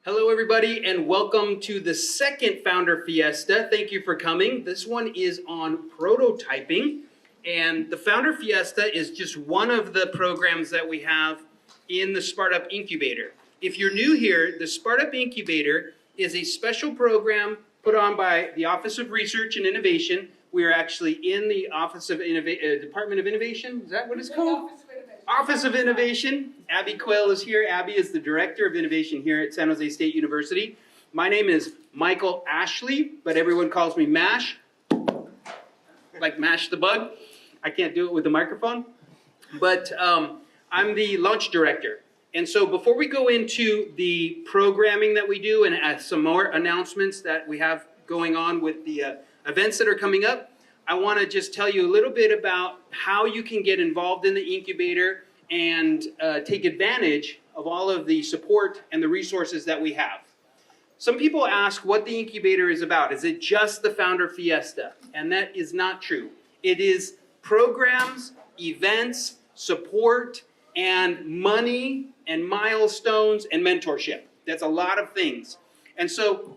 Hello everybody and welcome to the second Founder Fiesta. Thank you for coming. This one is on prototyping, and the Founder Fiesta is just one of the programs that we have in the SpartUp Incubator. If you're new here, the SpartUp Incubator is a special program put on by the Office of Research and Innovation. We are actually in the Office of Department of Innovation. Is that what it's called? Office of Innovation. Abby Quayle is here. Abby is the Director of Innovation here at San Jose State University. My name is Michael Ashley, but everyone calls me Mash, like Mash the Bug. I can't do it with the microphone, but I'm the launch director. And so before we go into the programming that we do and some more announcements that we have going on with the events that are coming up, I want to just tell you a little bit about how you can get involved in the incubator and take advantage of all of the support and the resources that we have. Some people ask what the incubator is about. Is it just the Founder Fiesta? And that is not true. It is programs, events, support, and money, and milestones, and mentorship. That's a lot of things. And so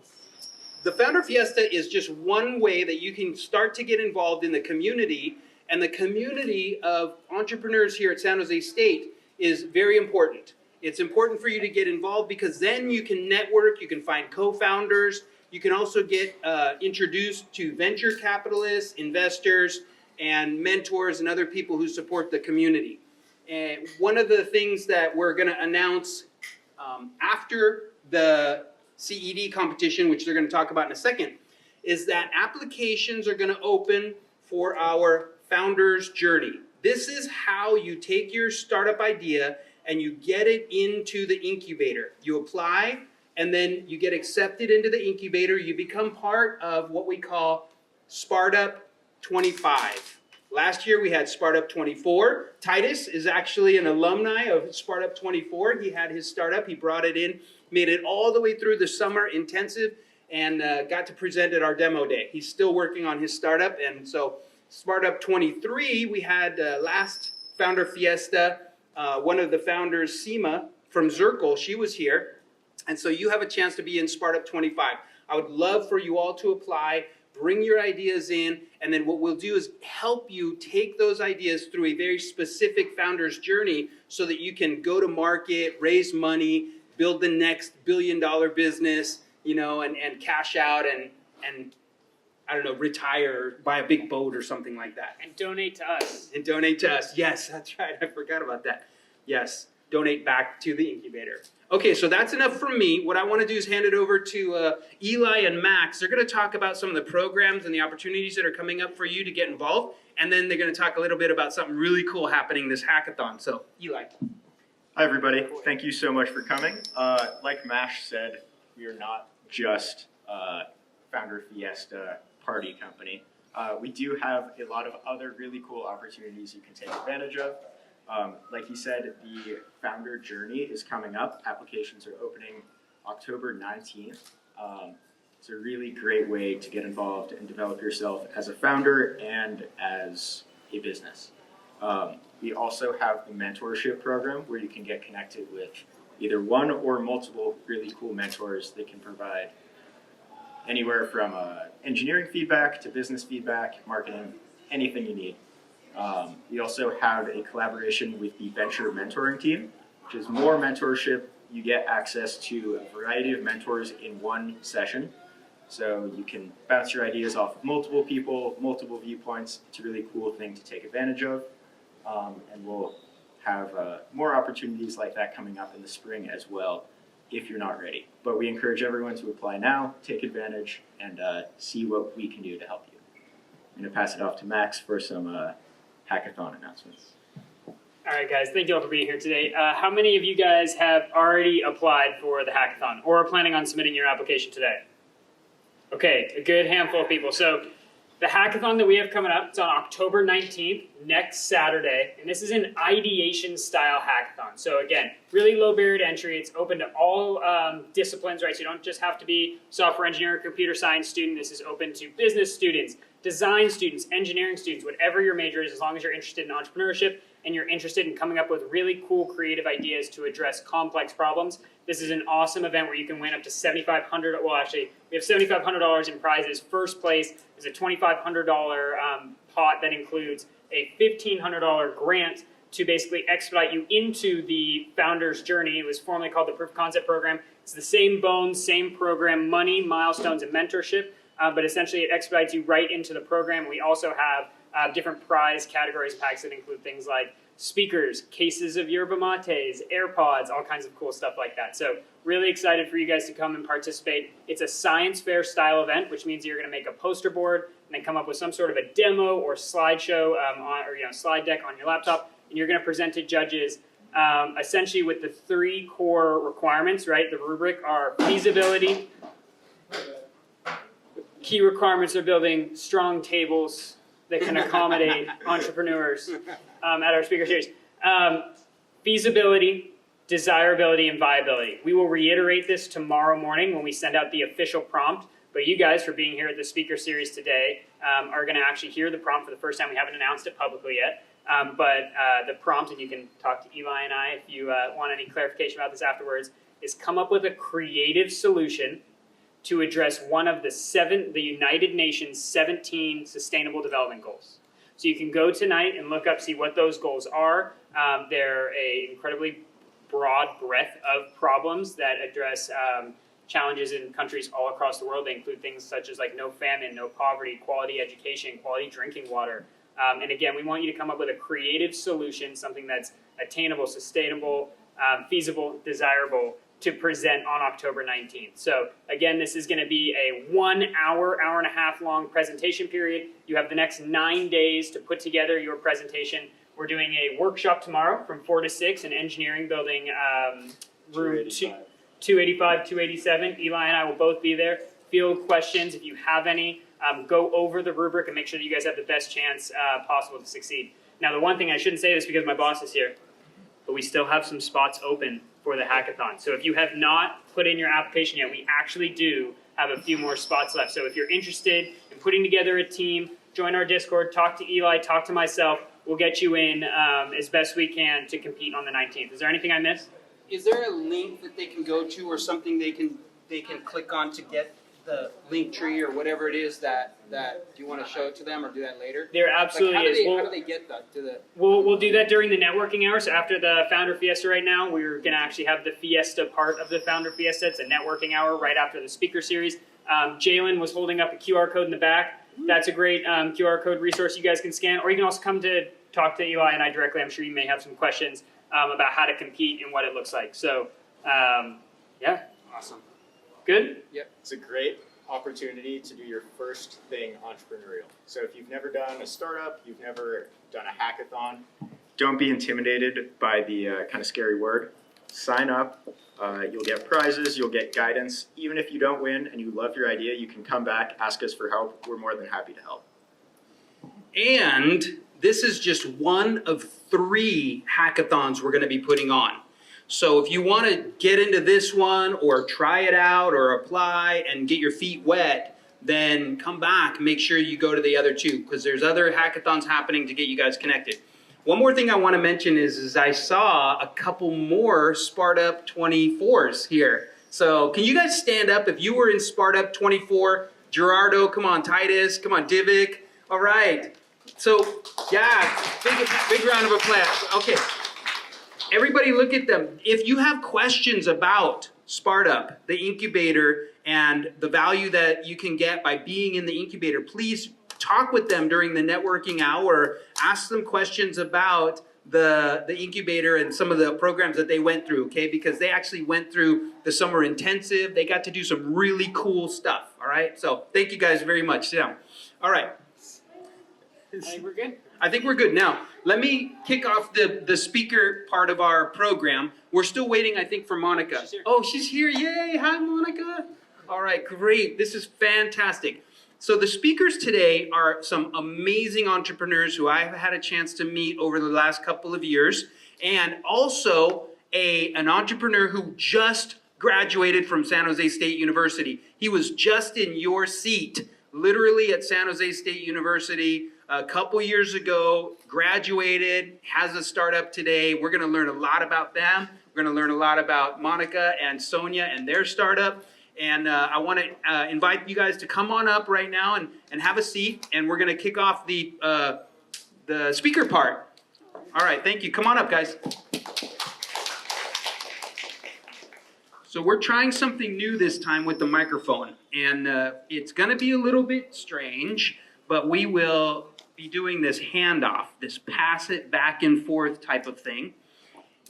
the Founder Fiesta is just one way that you can start to get involved in the community, and the community of entrepreneurs here at San Jose State is very important. It's important for you to get involved because then you can network, you can find co-founders, you can also get introduced to venture capitalists, investors, and mentors and other people who support the community. And one of the things that we're going to announce after the CED competition, which they're going to talk about in a second, is that applications are going to open for our Founders Journey. This is how you take your startup idea and you get it into the incubator. You apply and then you get accepted into the incubator. You become part of what we call SpartUp 25. Last year we had SpartUp 24. Titus is actually an alumni of SpartUp 24. He had his startup, he brought it in, made it all the way through the summer intensive, and got to present at our demo day. He's still working on his startup, and so SpartUp 23, we had last Founder Fiesta, one of the founders, Seema from Zircle, she was here, and so you have a chance to be in SpartUp 25. I would love for you all to apply, bring your ideas in, and then what we'll do is help you take those ideas through a very specific founder's journey so that you can go to market, raise money, build the next billion-dollar business, you know, and cash out and I don't know, retire, buy a big boat or something like that. And donate to us. And donate to us. Yes, that's right. I forgot about that. Yes, donate back to the incubator. Okay, so that's enough from me. What I want to do is hand it over to Eli and Max. They're going to talk about some of the programs and the opportunities that are coming up for you to get involved. And then they're going to talk a little bit about something really cool happening this hackathon. So, Eli. Hi, everybody. Thank you so much for coming. Like Mash said, we are not just Founder Fiesta party company. We do have a lot of other really cool opportunities you can take advantage of. Like he said, the Founder Journey is coming up. Applications are opening October 19th. It's a really great way to get involved and develop yourself as a founder and as a business. We also have the mentorship program where you can get connected with either one or multiple really cool mentors that can provide anywhere from engineering feedback to business feedback, marketing, anything you need. We also have a collaboration with the Venture Mentoring Team, which is more mentorship. You get access to a variety of mentors in one session. So you can bounce your ideas off of multiple people, multiple viewpoints. It's a really cool thing to take advantage of. And we'll have more opportunities like that coming up in the spring as well, if you're not ready. But we encourage everyone to apply now, take advantage, and see what we can do to help you. I'm going to pass it off to Max for some hackathon announcements. All right, guys. Thank you all for being here today. How many of you guys have already applied for the hackathon or are planning on submitting your application today? Okay, a good handful of people. So the hackathon that we have coming up, it's on October 19th, next Saturday, and this is an ideation-style hackathon. So again, really low barrier to entry. It's open to all disciplines, right? So you don't just have to be software engineer or computer science student. This is open to business students, design students, engineering students, whatever your major is, as long as you're interested in entrepreneurship and you're interested in coming up with really cool creative ideas to address complex problems, this is an awesome event where you can win up to $7,500. Well, actually, we have $7,500 in prizes. First place is a $2,500 pot that includes a $1,500 grant to basically expedite you into the founder's journey. It was formerly called the Proof of Concept Program. It's the same bones, same program, money, milestones, and mentorship, but essentially it expedites you right into the program. We also have different prize categories packs that include things like speakers, cases of yerba mates, AirPods, all kinds of cool stuff like that. So really excited for you guys to come and participate. It's a science fair style event, which means you're going to make a poster board and then come up with some sort of a demo or slideshow slide deck on your laptop, and you're going to present to judges essentially with the 3 core requirements, right? The rubric are feasibility. Key requirements are building strong tables that can accommodate entrepreneurs at our speaker series. Feasibility, desirability, and viability. We will reiterate this tomorrow morning when we send out the official prompt, but you guys, for being here at the speaker series today, are going to actually hear the prompt for the first time. We haven't announced it publicly yet. But the prompt, and you can talk to Eli and I if you want any clarification about this afterwards, is come up with a creative solution to address one of the United Nations 17 Sustainable Development Goals. So you can go tonight and look up, see what those goals are. They're an incredibly broad breadth of problems that address challenges in countries all across the world. They include things such as like no famine, no poverty, quality education, quality drinking water. And again, we want you to come up with a creative solution, something that's attainable, sustainable, feasible, desirable, to present on October 19th. So again, this is going to be a 1 hour, hour and a half long presentation period. You have the next 9 days to put together your presentation. We're doing a workshop tomorrow from 4 to 6 in engineering building room 285, 287. Eli and I will both be there. Field questions, if you have any. Go over the rubric and make sure that you guys have the best chance possible to succeed. Now, the one thing I shouldn't say this because my boss is here, but we still have some spots open for the hackathon. So if you have not put in your application yet, we actually do have a few more spots left. So if you're interested in putting together a team, join our Discord, talk to Eli, talk to myself. We'll get you in as best we can to compete on the 19th. Is there anything I missed? Is there a link that they can go to or something they can click on to get the LinkTree or whatever it is that do you want to show it to them or do that later? There absolutely is. How do they get that to the? We'll do that during the networking hours. So after the Founder Fiesta right now, we're going to actually have the Fiesta part of the Founder Fiesta. It's a networking hour right after the speaker series. Jalen was holding up a QR code in the back. That's a great QR code resource you guys can scan. Or you can also come to talk to Eli and I directly. I'm sure you may have some questions about how to compete and what it looks like. So, yeah. Awesome. Good? Yep. It's a great opportunity to do your first thing entrepreneurial. So if you've never done a startup, you've never done a hackathon, don't be intimidated by the kind of scary word. Sign up. You'll get prizes. You'll get guidance. Even if you don't win and you love your idea, you can come back, ask us for help. We're more than happy to help. And this is just one of 3 hackathons we're going to be putting on. So if you want to get into this one or try it out or apply and get your feet wet, then come back and make sure you go to the other 2 because there's other hackathons happening to get you guys connected. One more thing I want to mention is I saw a couple more SpartUp 24s here. So can you guys stand up if you were in SpartUp 24? Gerardo, come on, Titus, come on, Divic. All right. So yeah, big round of applause. Okay. Everybody look at them. If you have questions about SpartUp, the incubator, and the value that you can get by being in the incubator, please talk with them during the networking hour. Ask them questions about the incubator and some of the programs that they went through, okay? Because they actually went through the summer intensive. They got to do some really cool stuff, all right? So thank you guys very much. Sit down. All right. I think we're good. I think we're good. Now, let me kick off the speaker part of our program. We're still waiting, I think, for Monica. She's here. Oh, she's here. Yay. Hi, Monica. All right, great. This is fantastic. So the speakers today are some amazing entrepreneurs who I've had a chance to meet over the last couple of years, and also an entrepreneur who just graduated from San Jose State University. He was just in your seat, literally at San Jose State University a couple years ago, graduated, has a startup today. We're going to learn a lot about them. We're going to learn a lot about Monica and Sonia and their startup. And I want to invite you guys to come on up right now and have a seat. And we're going to kick off the speaker part. All right, thank you. Come on up, guys. So we're trying something new this time with the microphone. And it's going to be a little bit strange, but we will be doing this handoff, this pass it back and forth type of thing.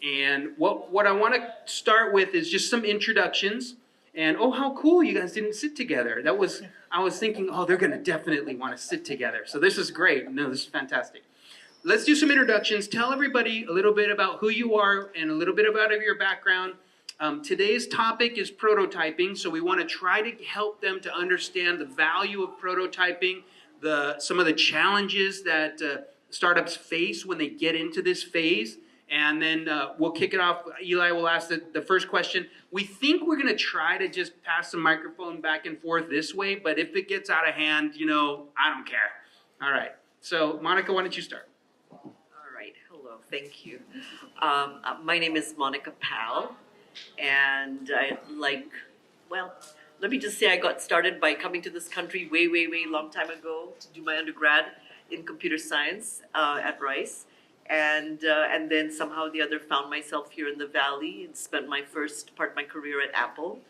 And what I want to start with is just some introductions. And oh, how cool you guys didn't sit together. I was thinking, oh, they're going to definitely want to sit together. So this is great. No, this is fantastic. Let's do some introductions. Tell everybody a little bit about who you are and a little bit about your background. Today's topic is prototyping, so we want to try to help them to understand the value of prototyping, some of the challenges that startups face when they get into this phase. And then we'll kick it off. Eli will ask the first question. We think we're going to try to just pass the microphone back and forth this way, but if it gets out of hand, I don't care. All right. So, Monica, why don't you start? All right. Hello. Thank you. My name is Monica Powell, and let me just say I got started by coming to this country way long time ago to do my undergrad in computer science at Rice. And then somehow or the other found myself here in the Valley and spent my first part of my career at Apple,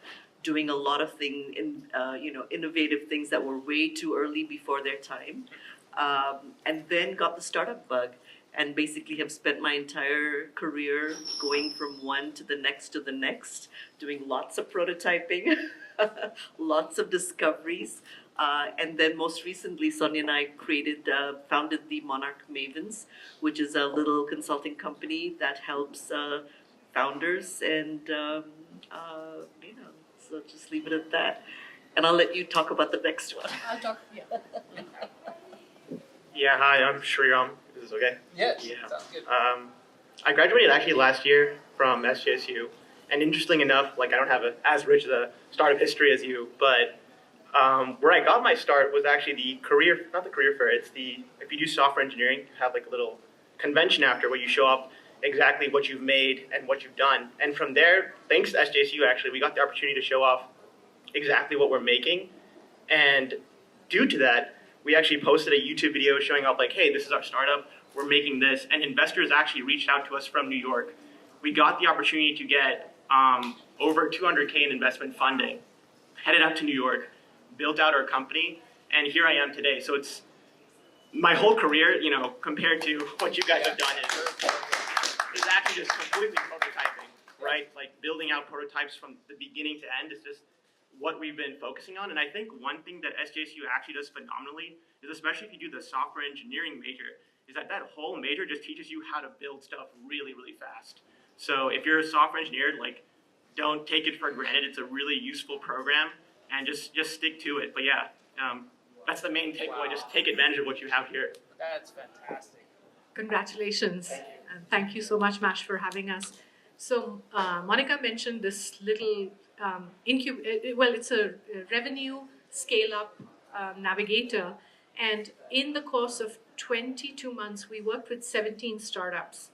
doing a lot of innovative things that were way too early before their time, and then got the startup bug, and basically have spent my entire career going from one to the next, doing lots of prototyping, lots of discoveries. And then most recently, Sonia and I founded the Monarch Mavens, which is a little consulting company that helps founders, and so just leave it at that. And I'll let you talk about the next one. I'll talk. Yeah. Yeah, hi, I'm Sriram. Is this okay? Yes. Yeah. Sounds good. I graduated actually last year from SJSU, and interesting enough, I don't have as rich a startup history as you, but where I got my start was actually not the career fair, it's if you do software engineering, you have a little convention after where you show up exactly what you've made and what you've done. And from there, thanks to SJSU actually, we got the opportunity to show off exactly what we're making. And due to that, we actually posted a YouTube video showing up hey, this is our startup, we're making this. And investors actually reached out to us from New York. We got the opportunity to get over $200K in investment funding, headed up to New York, built out our company, and here I am today. So it's my whole career, compared to what you guys have done is actually just completely prototyping, right? Building out prototypes from the beginning to end is just what we've been focusing on. And I think one thing that SJSU actually does phenomenally is, especially if you do the software engineering major, is that whole major just teaches you how to build stuff really fast. So if you're a software engineer, don't take it for granted. It's a really useful program. And just stick to it. But yeah, that's the main takeaway. Wow. Just take advantage of what you have here. That's fantastic. Congratulations. And thank you so much, Mash, for having us. So Monica mentioned this little it's a revenue scale-up navigator. And in the course of 22 months, we worked with 17 startups.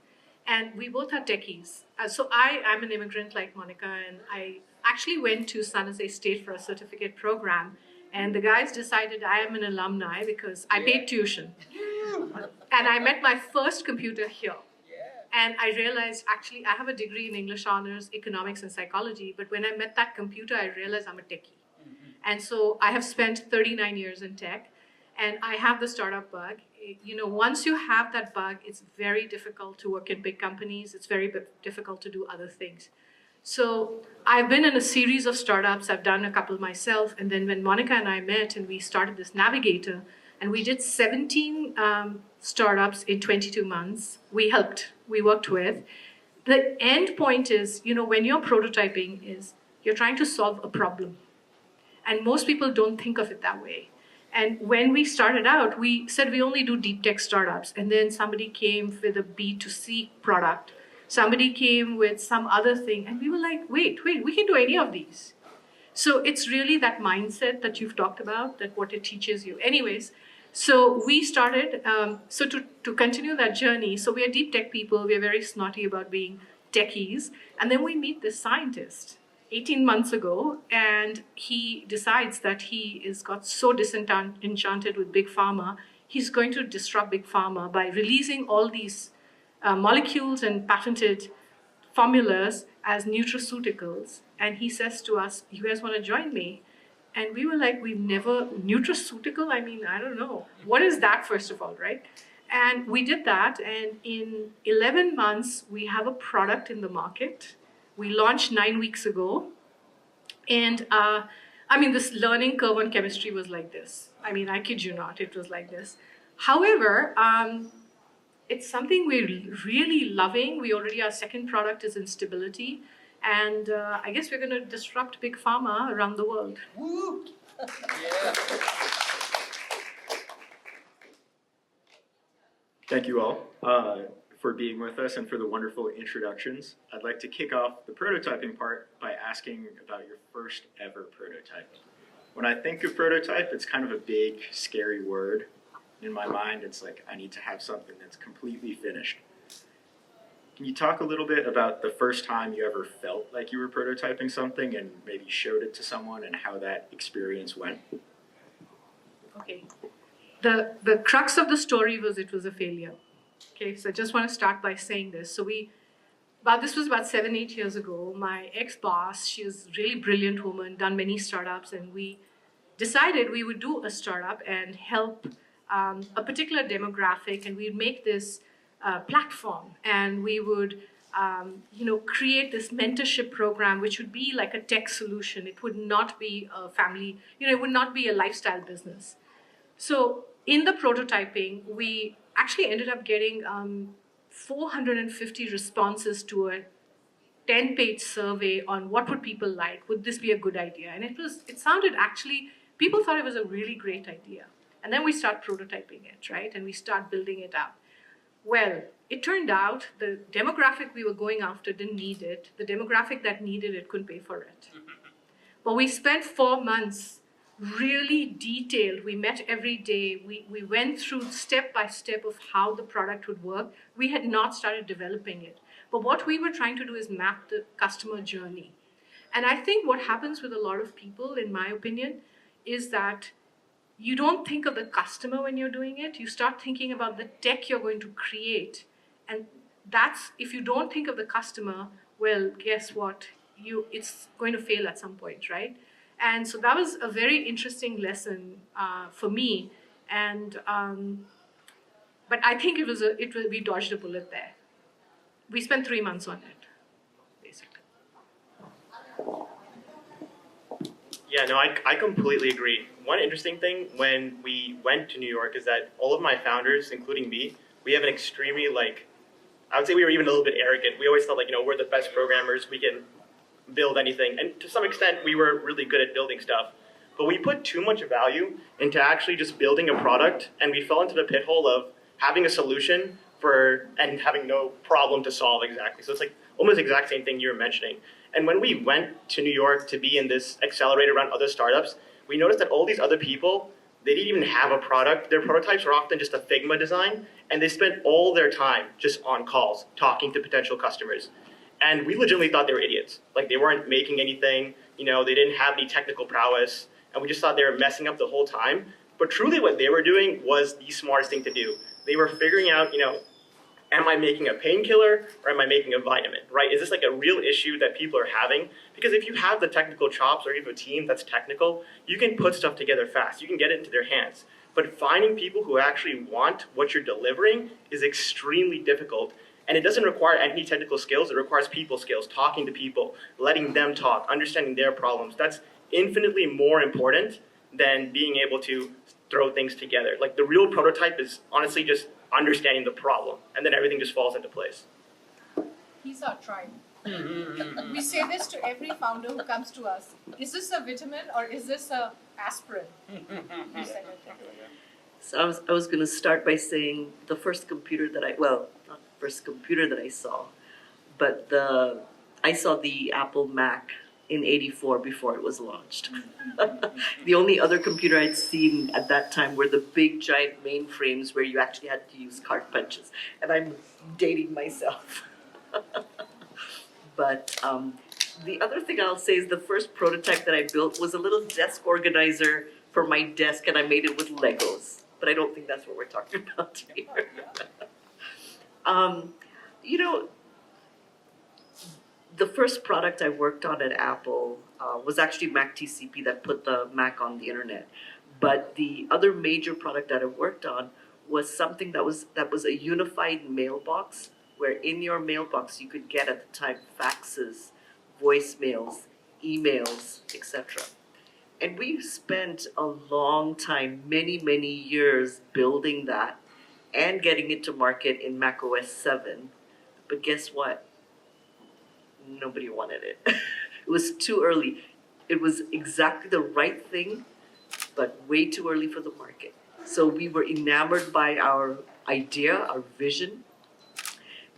And we both are techies. So I'm an immigrant like Monica, and I actually went to San Jose State for a certificate program, and the guys decided I am an alumni because I paid tuition. And I met my first computer here. And I realized, actually, I have a degree in English honors, economics, and psychology, but when I met that computer, I realized I'm a techie. And so I have spent 39 years in tech, and I have the startup bug. Once you have that bug, it's very difficult to work in big companies. It's very difficult to do other things. So I've been in a series of startups. I've done a couple myself. And then when Monica and I met and we started this navigator, and we did 17 startups in 22 months, we worked with. The end point is, when you're prototyping, is you're trying to solve a problem. And most people don't think of it that way. And when we started out, we said we only do deep tech startups. And then somebody came with a B2C product. Somebody came with some other thing. And we were like, wait, we can do any of these. So it's really that mindset that you've talked about, that what it teaches you. Anyways, So we started, to continue that journey, so we are deep tech people, we are very snotty about being techies, and then we meet this scientist 18 months ago, and he decides that he is got so disenchanted with Big Pharma, he's going to disrupt Big Pharma by releasing all these molecules and patented formulas as nutraceuticals. And he says to us, you guys want to join me? And we were like, we've never, nutraceutical? I mean, I don't know. What is that, first of all, right? And we did that, and in 11 months, we have a product in the market. We launched 9 weeks ago. And this learning curve on chemistry was like this. I mean, I kid you not, it was like this. However, it's something we're really loving. Our second product is in stability. And I guess we're going to disrupt Big Pharma around the world. Woo! Yeah. Thank you all for being with us and for the wonderful introductions. I'd like to kick off the prototyping part by asking about your first ever prototype. When I think of prototype, it's kind of a big, scary word. In my mind, it's like I need to have something that's completely finished. Can you talk a little bit about the first time you ever felt like you were prototyping something and maybe showed it to someone and how that experience went? Okay. The crux of the story was it was a failure. Okay, so I just want to start by saying this. So this was about 7-8 years ago. My ex-boss, she was a really brilliant woman, done many startups, and we decided we would do a startup and help a particular demographic, and we'd make this platform, and we would create this mentorship program which would be like a tech solution. It would not be a family, it would not be a lifestyle business. So in the prototyping, we actually ended up getting 450 responses to a 10-page survey on what would people like, would this be a good idea? And it sounded actually, people thought it was a really great idea. And then we start prototyping it, right? And we start building it out. Well, it turned out the demographic we were going after didn't need it. The demographic that needed it couldn't pay for it. But we spent 4 months really detailed. We met every day. We went through step by step of how the product would work. We had not started developing it. But what we were trying to do is map the customer journey. And I think what happens with a lot of people, in my opinion, is that you don't think of the customer when you're doing it. You start thinking about the tech you're going to create. And that's, if you don't think of the customer, well, guess what? It's going to fail at some point, right? And so that was a very interesting lesson for me. And but I think we dodged a bullet there. We spent 3 months on it, basically. Yeah, no, I completely agree. One interesting thing when we went to New York is that all of my founders, including me, we have an extremely, I would say we were even a little bit arrogant. We always thought, we're the best programmers, we can build anything. And to some extent, we were really good at building stuff. But we put too much value into actually just building a product, and we fell into the pit hole of having a solution and having no problem to solve exactly. So it's almost the exact same thing you were mentioning. And when we went to New York to be in this accelerator around other startups, we noticed that all these other people, they didn't even have a product. Their prototypes were often just a Figma design, and they spent all their time just on calls, talking to potential customers. And we legitimately thought they were idiots. They weren't making anything, they didn't have any technical prowess, and we just thought they were messing up the whole time. But truly what they were doing was the smartest thing to do. They were figuring out, am I making a painkiller or am I making a vitamin, right? Is this a real issue that people are having? Because if you have the technical chops or you have a team that's technical, you can put stuff together fast. You can get it into their hands. But finding people who actually want what you're delivering is extremely difficult. And it doesn't require any technical skills. It requires people skills, talking to people, letting them talk, understanding their problems. That's infinitely more important than being able to throw things together. The real prototype is honestly just understanding the problem, and then everything just falls into place. He's our tribe. We say this to every founder who comes to us. Is this a vitamin or is this a aspirin? We said it. So I was going to start by saying the first computer that not the first computer that I saw, but I saw the Apple Mac in '84 before it was launched. The only other computer I'd seen at that time were the big giant mainframes where you actually had to use card punches. And I'm dating myself. But the other thing I'll say is the first prototype that I built was a little desk organizer for my desk, and I made it with Legos. But I don't think that's what we're talking about here. You know, the first product I worked on at Apple was actually Mac TCP that put the Mac on the internet. But the other major product that I worked on was something that was a unified mailbox, where in your mailbox you could get at the time faxes, voicemails, emails, etc. And we spent a long time, many, many years building that and getting it to market in Mac OS 7. But guess what? Nobody wanted it. It was too early. It was exactly the right thing, but way too early for the market. So we were enamored by our idea, our vision.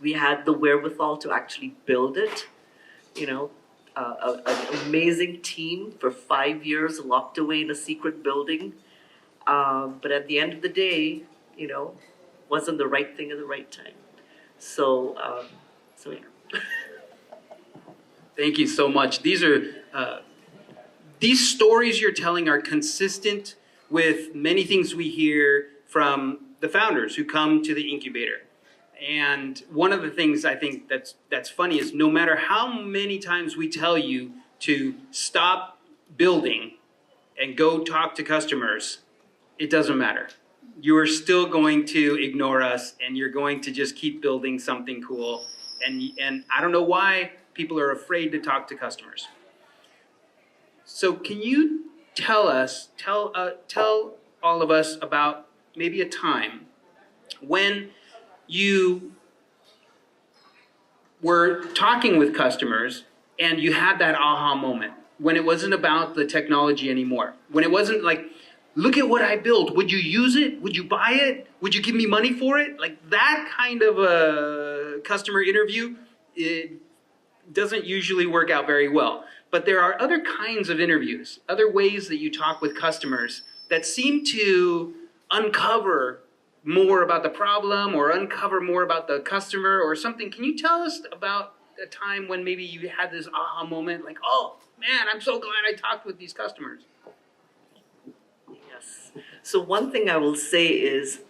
We had the wherewithal to actually build it. You know, an amazing team for 5 years locked away in a secret building. But at the end of the day, you know, wasn't the right thing at the right time. So yeah. Thank you so much. These stories you're telling are consistent with many things we hear from the founders who come to the incubator. And one of the things I think that's funny is no matter how many times we tell you to stop building and go talk to customers, it doesn't matter. You are still going to ignore us, and you're going to just keep building something cool. And I don't know why people are afraid to talk to customers. So can you tell all of us about maybe a time when you were talking with customers and you had that aha moment, when it wasn't about the technology anymore, when it wasn't like, look at what I built, would you use it? Would you buy it? Would you give me money for it? Like that kind of a customer interview, it doesn't usually work out very well. But there are other kinds of interviews, other ways that you talk with customers that seem to uncover more about the problem or uncover more about the customer or something. Can you tell us about a time when maybe you had this aha moment, like, oh man, I'm so glad I talked with these customers? Yes. So one thing I will say is,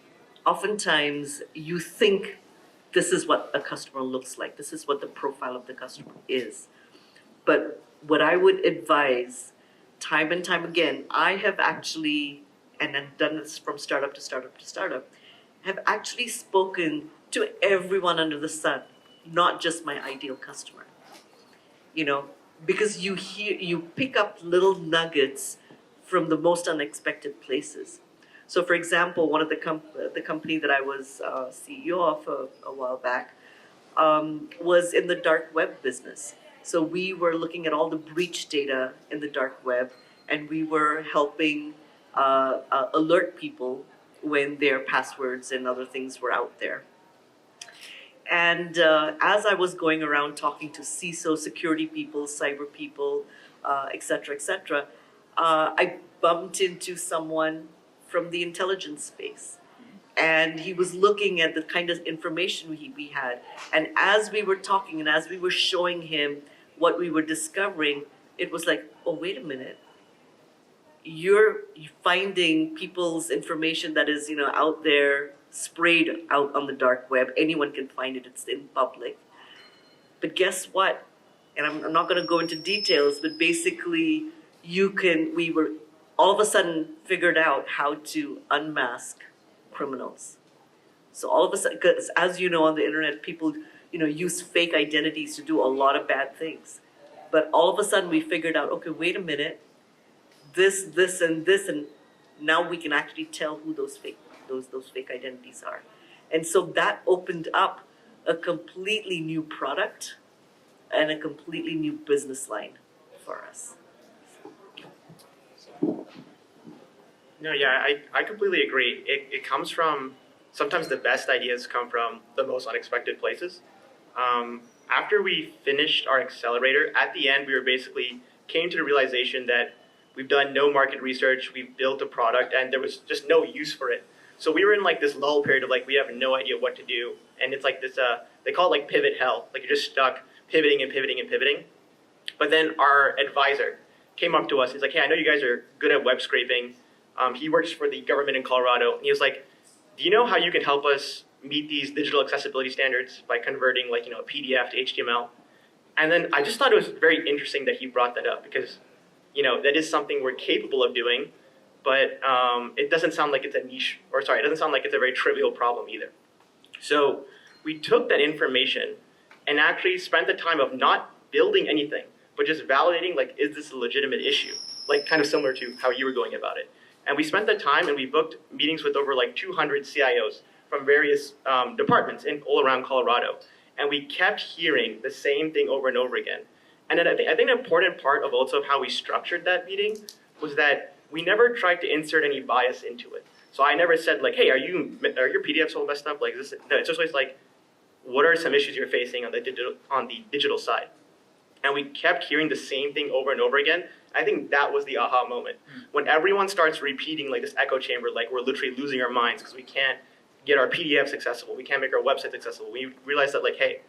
oftentimes you think this is what a customer looks like, this is what the profile of the customer is. But what I would advise, time and time again, I have actually, and I've done this from startup to startup to startup, have actually spoken to everyone under the sun, not just my ideal customer. You know, because you pick up little nuggets from the most unexpected places. So for example, one of the company that I was CEO of a while back was in the dark web business. So we were looking at all the breach data in the dark web, and we were helping alert people when their passwords and other things were out there. And as I was going around talking to CISO, security people, cyber people, et cetera, I bumped into someone from the intelligence space. And he was looking at the kind of information we had. And as we were talking and as we were showing him what we were discovering, it was like, oh, wait a minute. You're finding people's information that is, out there, sprayed out on the dark web. Anyone can find it. It's in public. But guess what? And I'm not going to go into details, but basically we were all of a sudden figured out how to unmask criminals. So all of a sudden, because as you know, on the internet, people, use fake identities to do a lot of bad things. But all of a sudden we figured out, okay, wait a minute, this, and this, and now we can actually tell who those fake identities are. And so that opened up a completely new product and a completely new business line for us. No, yeah, I completely agree. It comes from, sometimes the best ideas come from the most unexpected places. after we finished our accelerator, at the end, we were basically came to the realization that we've done no market research, we've built a product, and there was just no use for it. So we were in like this lull period of like, we have no idea what to do. And it's like this, they call it like pivot hell. Like you're just stuck pivoting and pivoting and pivoting. But then our advisor came up to us. He's like, hey, I know you guys are good at web scraping. He works for the government in Colorado. And he was like, do you know how you can help us meet these digital accessibility standards by converting like, a PDF to HTML? And then I just thought it was very interesting that he brought that up because, that is something we're capable of doing, but it doesn't sound like it's a niche, it doesn't sound like it's a very trivial problem either. So we took that information and actually spent the time of not building anything, but just validating, like, is this a legitimate issue? Like, kind of similar to how you were going about it. And we spent the time and we booked meetings with over like 200 CIOs from various departments all around Colorado. And we kept hearing the same thing over and over again. And then I think an important part of also how we structured that meeting was that we never tried to insert any bias into it. So I never said like, hey, are your PDFs all messed up? Like this? No, it's just always like, what are some issues you're facing on the digital side? And we kept hearing the same thing over and over again. I think that was the aha moment. When everyone starts repeating like this echo chamber, like we're literally losing our minds because we can't get our PDFs accessible, we can't make our websites accessible. We realized that like, hey,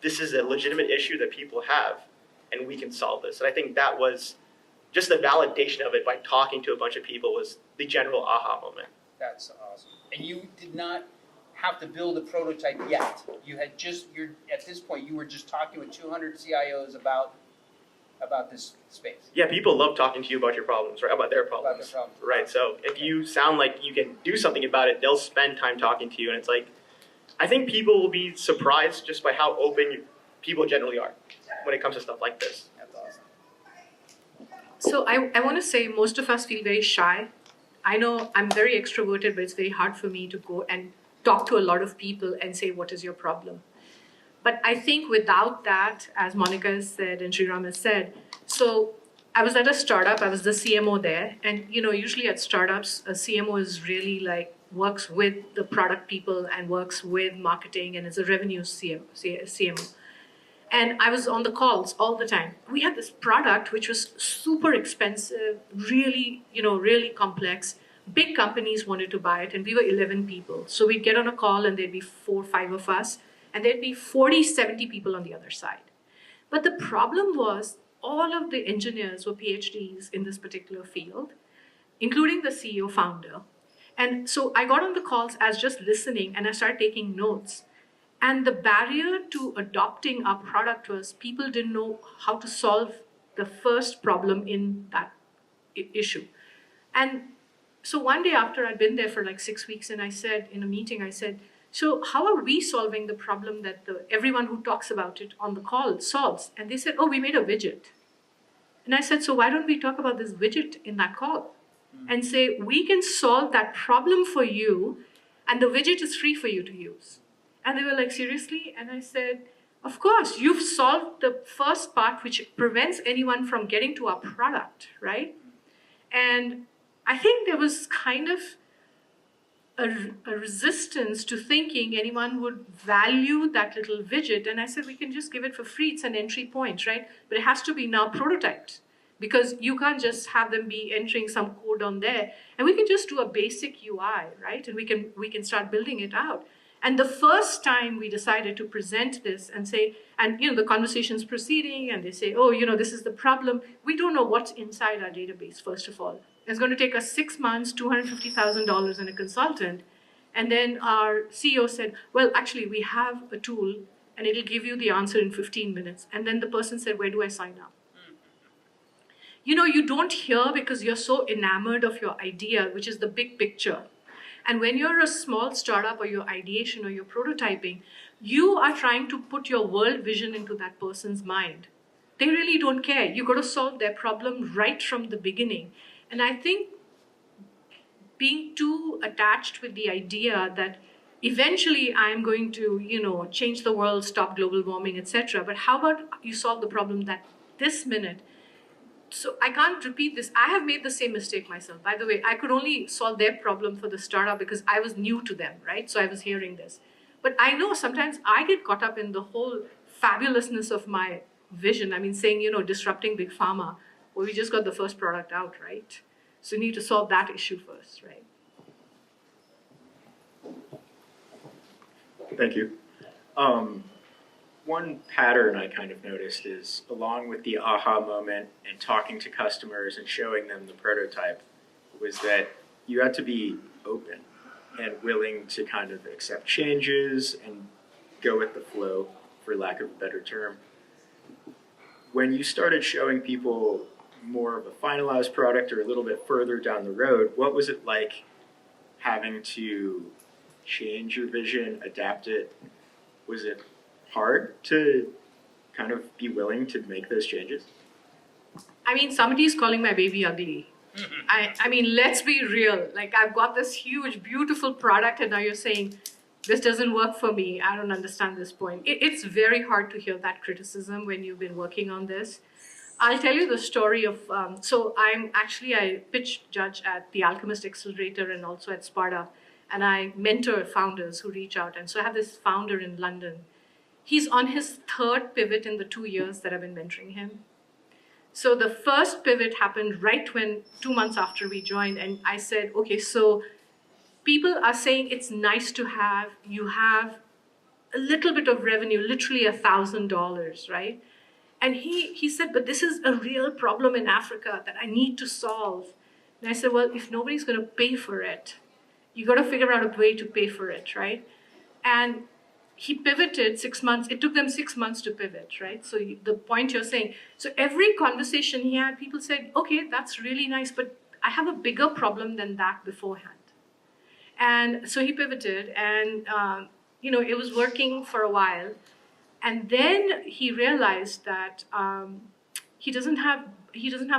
this is a legitimate issue that people have and we can solve this. And I think that was just the validation of it by talking to a bunch of people was the general aha moment. That's awesome. And you did not have to build a prototype yet. You had at this point, you were just talking with 200 CIOs about this space. Yeah, people love talking to you about your problems, right? About their problems. Right. So if you sound like you can do something about it, they'll spend time talking to you. And it's like, I think people will be surprised just by how open people generally are when it comes to stuff like this. That's awesome. So I want to say most of us feel very shy. I know I'm very extroverted, but it's very hard for me to go and talk to a lot of people and say, what is your problem? But I think without that, as Monica has said and Sriram has said, so I was at a startup, I was the CMO there. And usually at startups, a CMO is really like works with the product people and works with marketing and is a revenue CMO. And I was on the calls all the time. We had this product which was super expensive, really, really complex. Big companies wanted to buy it, and we were 11 people. So we'd get on a call, and there'd be 4 or 5 of us, and there'd be 40, 70 people on the other side. But the problem was all of the engineers were PhDs in this particular field, including the CEO founder. And so I got on the calls as just listening, and I started taking notes. And the barrier to adopting our product was people didn't know how to solve the first problem in that issue. And so one day after I'd been there for like 6 weeks, and I said in a meeting, I said, so how are we solving the problem that everyone who talks about it on the call solves? And they said, oh, we made a widget. And I said, so why don't we talk about this widget in that call? And say, we can solve that problem for you, and the widget is free for you to use. And they were like, seriously? And I said, of course, you've solved the first part which prevents anyone from getting to our product, right? And I think there was kind of a resistance to thinking anyone would value that little widget. And I said, we can just give it for free. It's an entry point, right? But it has to be now prototyped because you can't just have them be entering some code on there. And we can just do a basic UI, right? And we can start building it out. And the first time we decided to present this and say, and the conversation's proceeding, and they say, oh, this is the problem. We don't know what's inside our database, first of all. It's going to take us 6 months, $250,000 and a consultant. And then our CEO said, well, actually, we have a tool, and it'll give you the answer in 15 minutes. And then the person said, where do I sign up? You don't hear because you're so enamored of your idea, which is the big picture. And when you're a small startup or your ideation or your prototyping, you are trying to put your world vision into that person's mind. They really don't care. You've got to solve their problem right from the beginning. And I think being too attached with the idea that eventually I am going to, change the world, stop global warming, etc. But how about you solve the problem that this minute? So I can't repeat this. I have made the same mistake myself. By the way, I could only solve their problem for the startup because I was new to them, right? So I was hearing this. But I know sometimes I get caught up in the whole fabulousness of my vision. I mean, saying, disrupting big pharma. Well, we just got the first product out, right? So you need to solve that issue first, right? Thank you. One pattern I kind of noticed is, along with the aha moment and talking to customers and showing them the prototype, was that you had to be open and willing to kind of accept changes and go with the flow, for lack of a better term. When you started showing people more of a finalized product or a little bit further down the road, what was it like having to change your vision, adapt it? Was it hard to kind of be willing to make those changes? I mean, somebody's calling my baby ugly. I mean, let's be real. Like, I've got this huge, beautiful product, and now you're saying, this doesn't work for me. I don't understand this point. It's very hard to hear that criticism when you've been working on this. I'll tell you the story of, I pitch judge at the Alchemist Accelerator and also at SpartUp, and I mentor founders who reach out. And so I have this founder in London. He's on his third pivot in the 2 years that I've been mentoring him. So the first pivot happened right when 2 months after we joined, and I said, okay, so people are saying it's nice to have, you have a little bit of revenue, literally $1,000, right? And he said, but this is a real problem in Africa that I need to solve. And I said, well, if nobody's going to pay for it, you got to figure out a way to pay for it, right? And he pivoted 6 months. It took them 6 months to pivot, right? So the point you're saying, so every conversation he had, people said, okay, that's really nice, but I have a bigger problem than that beforehand. And so he pivoted, and it was working for a while. And then he realized that he doesn't have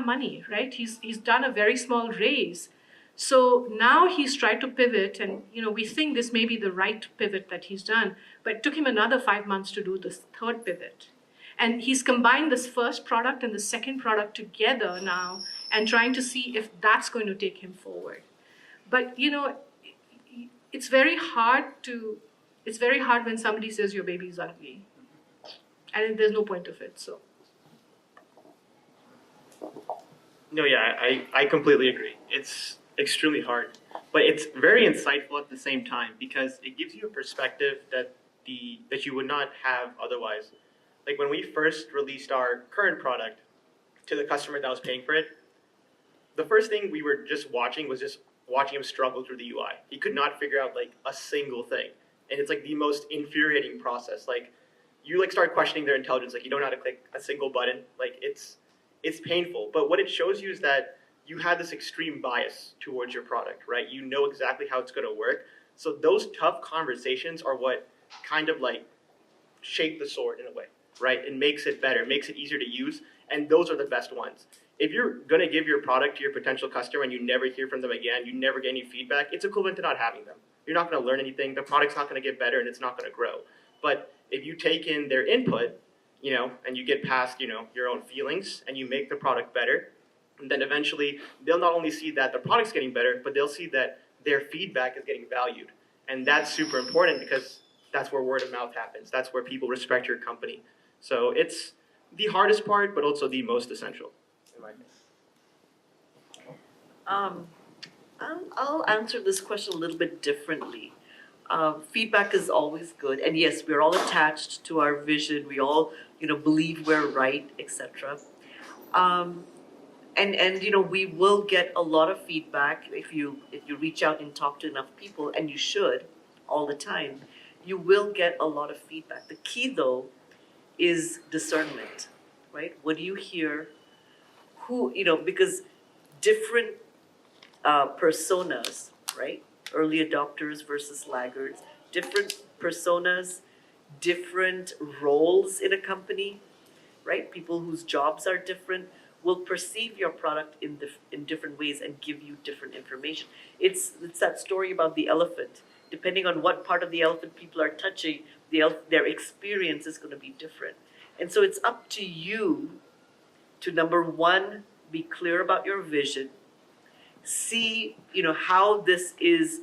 money, right? He's done a very small raise. So now he's tried to pivot, and we think this may be the right pivot that he's done, but it took him another 5 months to do this third pivot. And he's combined this first product and the second product together now and trying to see if that's going to take him forward. But it's very hard when somebody says your baby's ugly. And there's no point of it, so. No, yeah, I completely agree. It's extremely hard, but it's very insightful at the same time because it gives you a perspective that you would not have otherwise. Like when we first released our current product to the customer that was paying for it, the first thing we were just watching him struggle through the UI. He could not figure out like a single thing, and it's like the most infuriating process. Like you like start questioning their intelligence. Like you don't know how to click a single button. Like it's painful. But what it shows you is that you had this extreme bias towards your product, right? You know exactly how it's going to work. So those tough conversations are what kind of like shake the sword in a way, right? It makes it better, makes it easier to use, and those are the best ones. If you're going to give your product to your potential customer and you never hear from them again, you never get any feedback, it's equivalent to not having them. You're not going to learn anything, the product's not going to get better, and it's not going to grow. But if you take in their input, and you get past, your own feelings and you make the product better, and then eventually they'll not only see that the product's getting better, but they'll see that their feedback is getting valued. And that's super important because that's where word of mouth happens. That's where people respect your company. So it's the hardest part, but also the most essential. I'll answer this question a little bit differently. Feedback is always good, and yes, we're all attached to our vision. We all, believe we're right, etc. And we will get a lot of feedback if you reach out and talk to enough people, and you should all the time. You will get a lot of feedback. The key though is discernment, right? What do you hear? Who because different personas, right? Early adopters versus laggards, different personas, different roles in a company, right? People whose jobs are different will perceive your product in different ways and give you different information. It's that story about the elephant. Depending on what part of the elephant people are touching, their experience is going to be different. And so it's up to you to, number one, be clear about your vision, see, how this is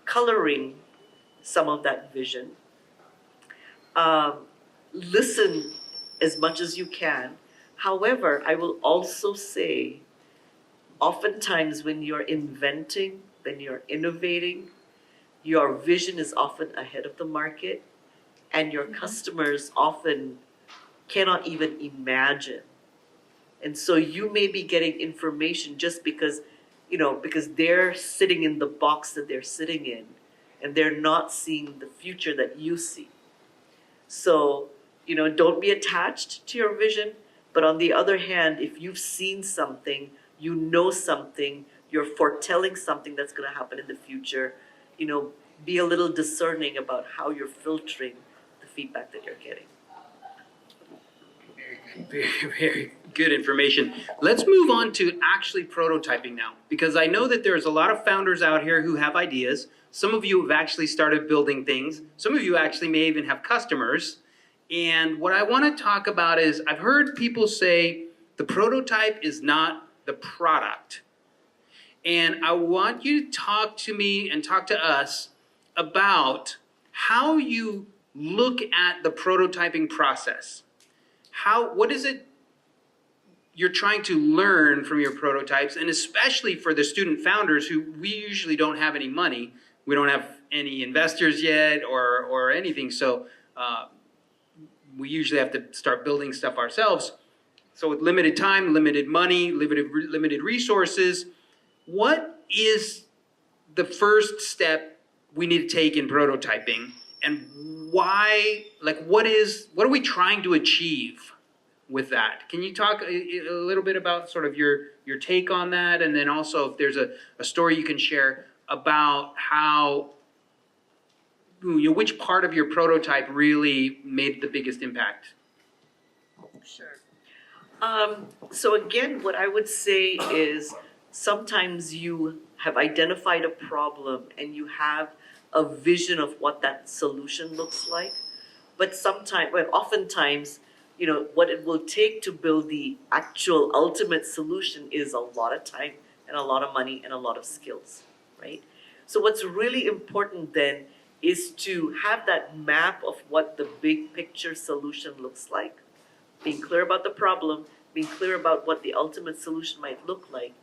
coloring some of that vision, listen as much as you can. However, I will also say, oftentimes when you're inventing, when you're innovating, your vision is often ahead of the market, and your customers often cannot even imagine. And so you may be getting information just because, because they're sitting in the box that they're sitting in, and they're not seeing the future that you see. So, don't be attached to your vision, but on the other hand, if you've seen something, you know something, you're foretelling something that's going to happen in the future, be a little discerning about how you're filtering the feedback that you're getting. Very, very good information. Let's move on to actually prototyping now, because I know that there's a lot of founders out here who have ideas. Some of you have actually started building things. Some of you actually may even have customers. And what I want to talk about is, I've heard people say the prototype is not the product. And I want you to talk to me and talk to us about how you look at the prototyping process. What is it you're trying to learn from your prototypes, and especially for the student founders who we usually don't have any money. We don't have any investors yet or anything, so we usually have to start building stuff ourselves. So with limited time, limited money, limited resources, what is the first step we need to take in prototyping, and why, what are we trying to achieve with that? Can you talk a little bit about sort of your take on that, and then also if there's a story you can share about how, which part of your prototype really made the biggest impact? Sure. So again, what I would say is sometimes you have identified a problem and you have a vision of what that solution looks like, but oftentimes, what it will take to build the actual ultimate solution is a lot of time and a lot of money and a lot of skills, right? So what's really important then is to have that map of what the big picture solution looks like, being clear about the problem, being clear about what the ultimate solution might look like,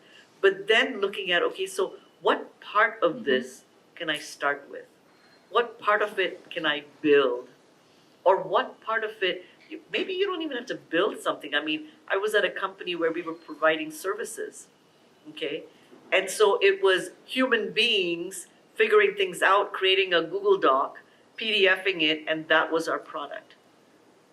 but then looking at, okay, so what part of this can I start with? What part of it can I build? Or what part of it, maybe you don't even have to build something. I mean, I was at a company where we were providing services, okay? And so it was human beings figuring things out, creating a Google Doc, PDFing it, and that was our product,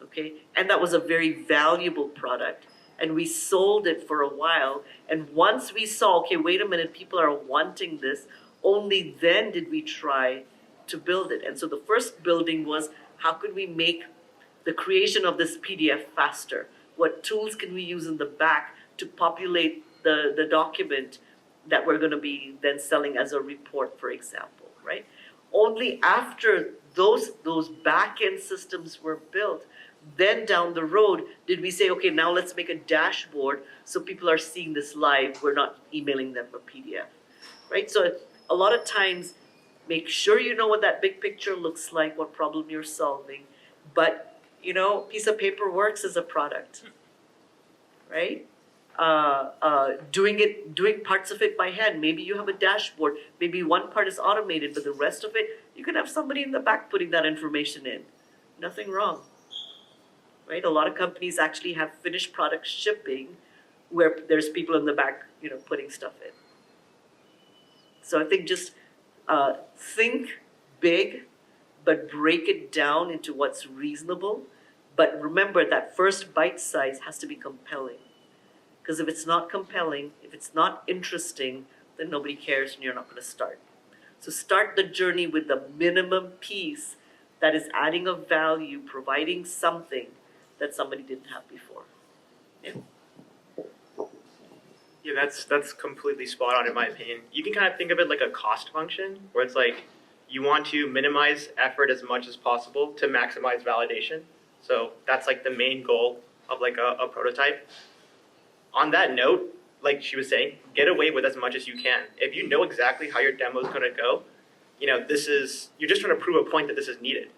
okay? And that was a very valuable product. And we sold it for a while. And once we saw, okay, wait a minute, people are wanting this, only then did we try to build it. And so the first building was, how could we make the creation of this PDF faster? What tools can we use in the back to populate the document that we're going to be then selling as a report, for example, right? Only after those back-end systems were built, then down the road did we say, okay, now let's make a dashboard so people are seeing this live. We're not emailing them a PDF, right? So a lot of times, make sure you know what that big picture looks like, what problem you're solving. But, piece of paper works as a product, right? Doing parts of it by hand. Maybe you have a dashboard. Maybe one part is automated, but the rest of it, you can have somebody in the back putting that information in. Nothing wrong, right? A lot of companies actually have finished product shipping where there's people in the back, putting stuff in. So I think just think big, but break it down into what's reasonable. But remember that first bite size has to be compelling. Because if it's not compelling, if it's not interesting, then nobody cares and you're not going to start. So start the journey with the minimum piece that is adding a value, providing something that somebody didn't have before. Yeah. Yeah, that's completely spot on in my opinion. You can kind of think of it like a cost function, where it's like you want to minimize effort as much as possible to maximize validation. So that's like the main goal of like a prototype. On that note, like she was saying, get away with as much as you can. If you know exactly how your demo is going to go, you're just trying to prove a point that this is needed.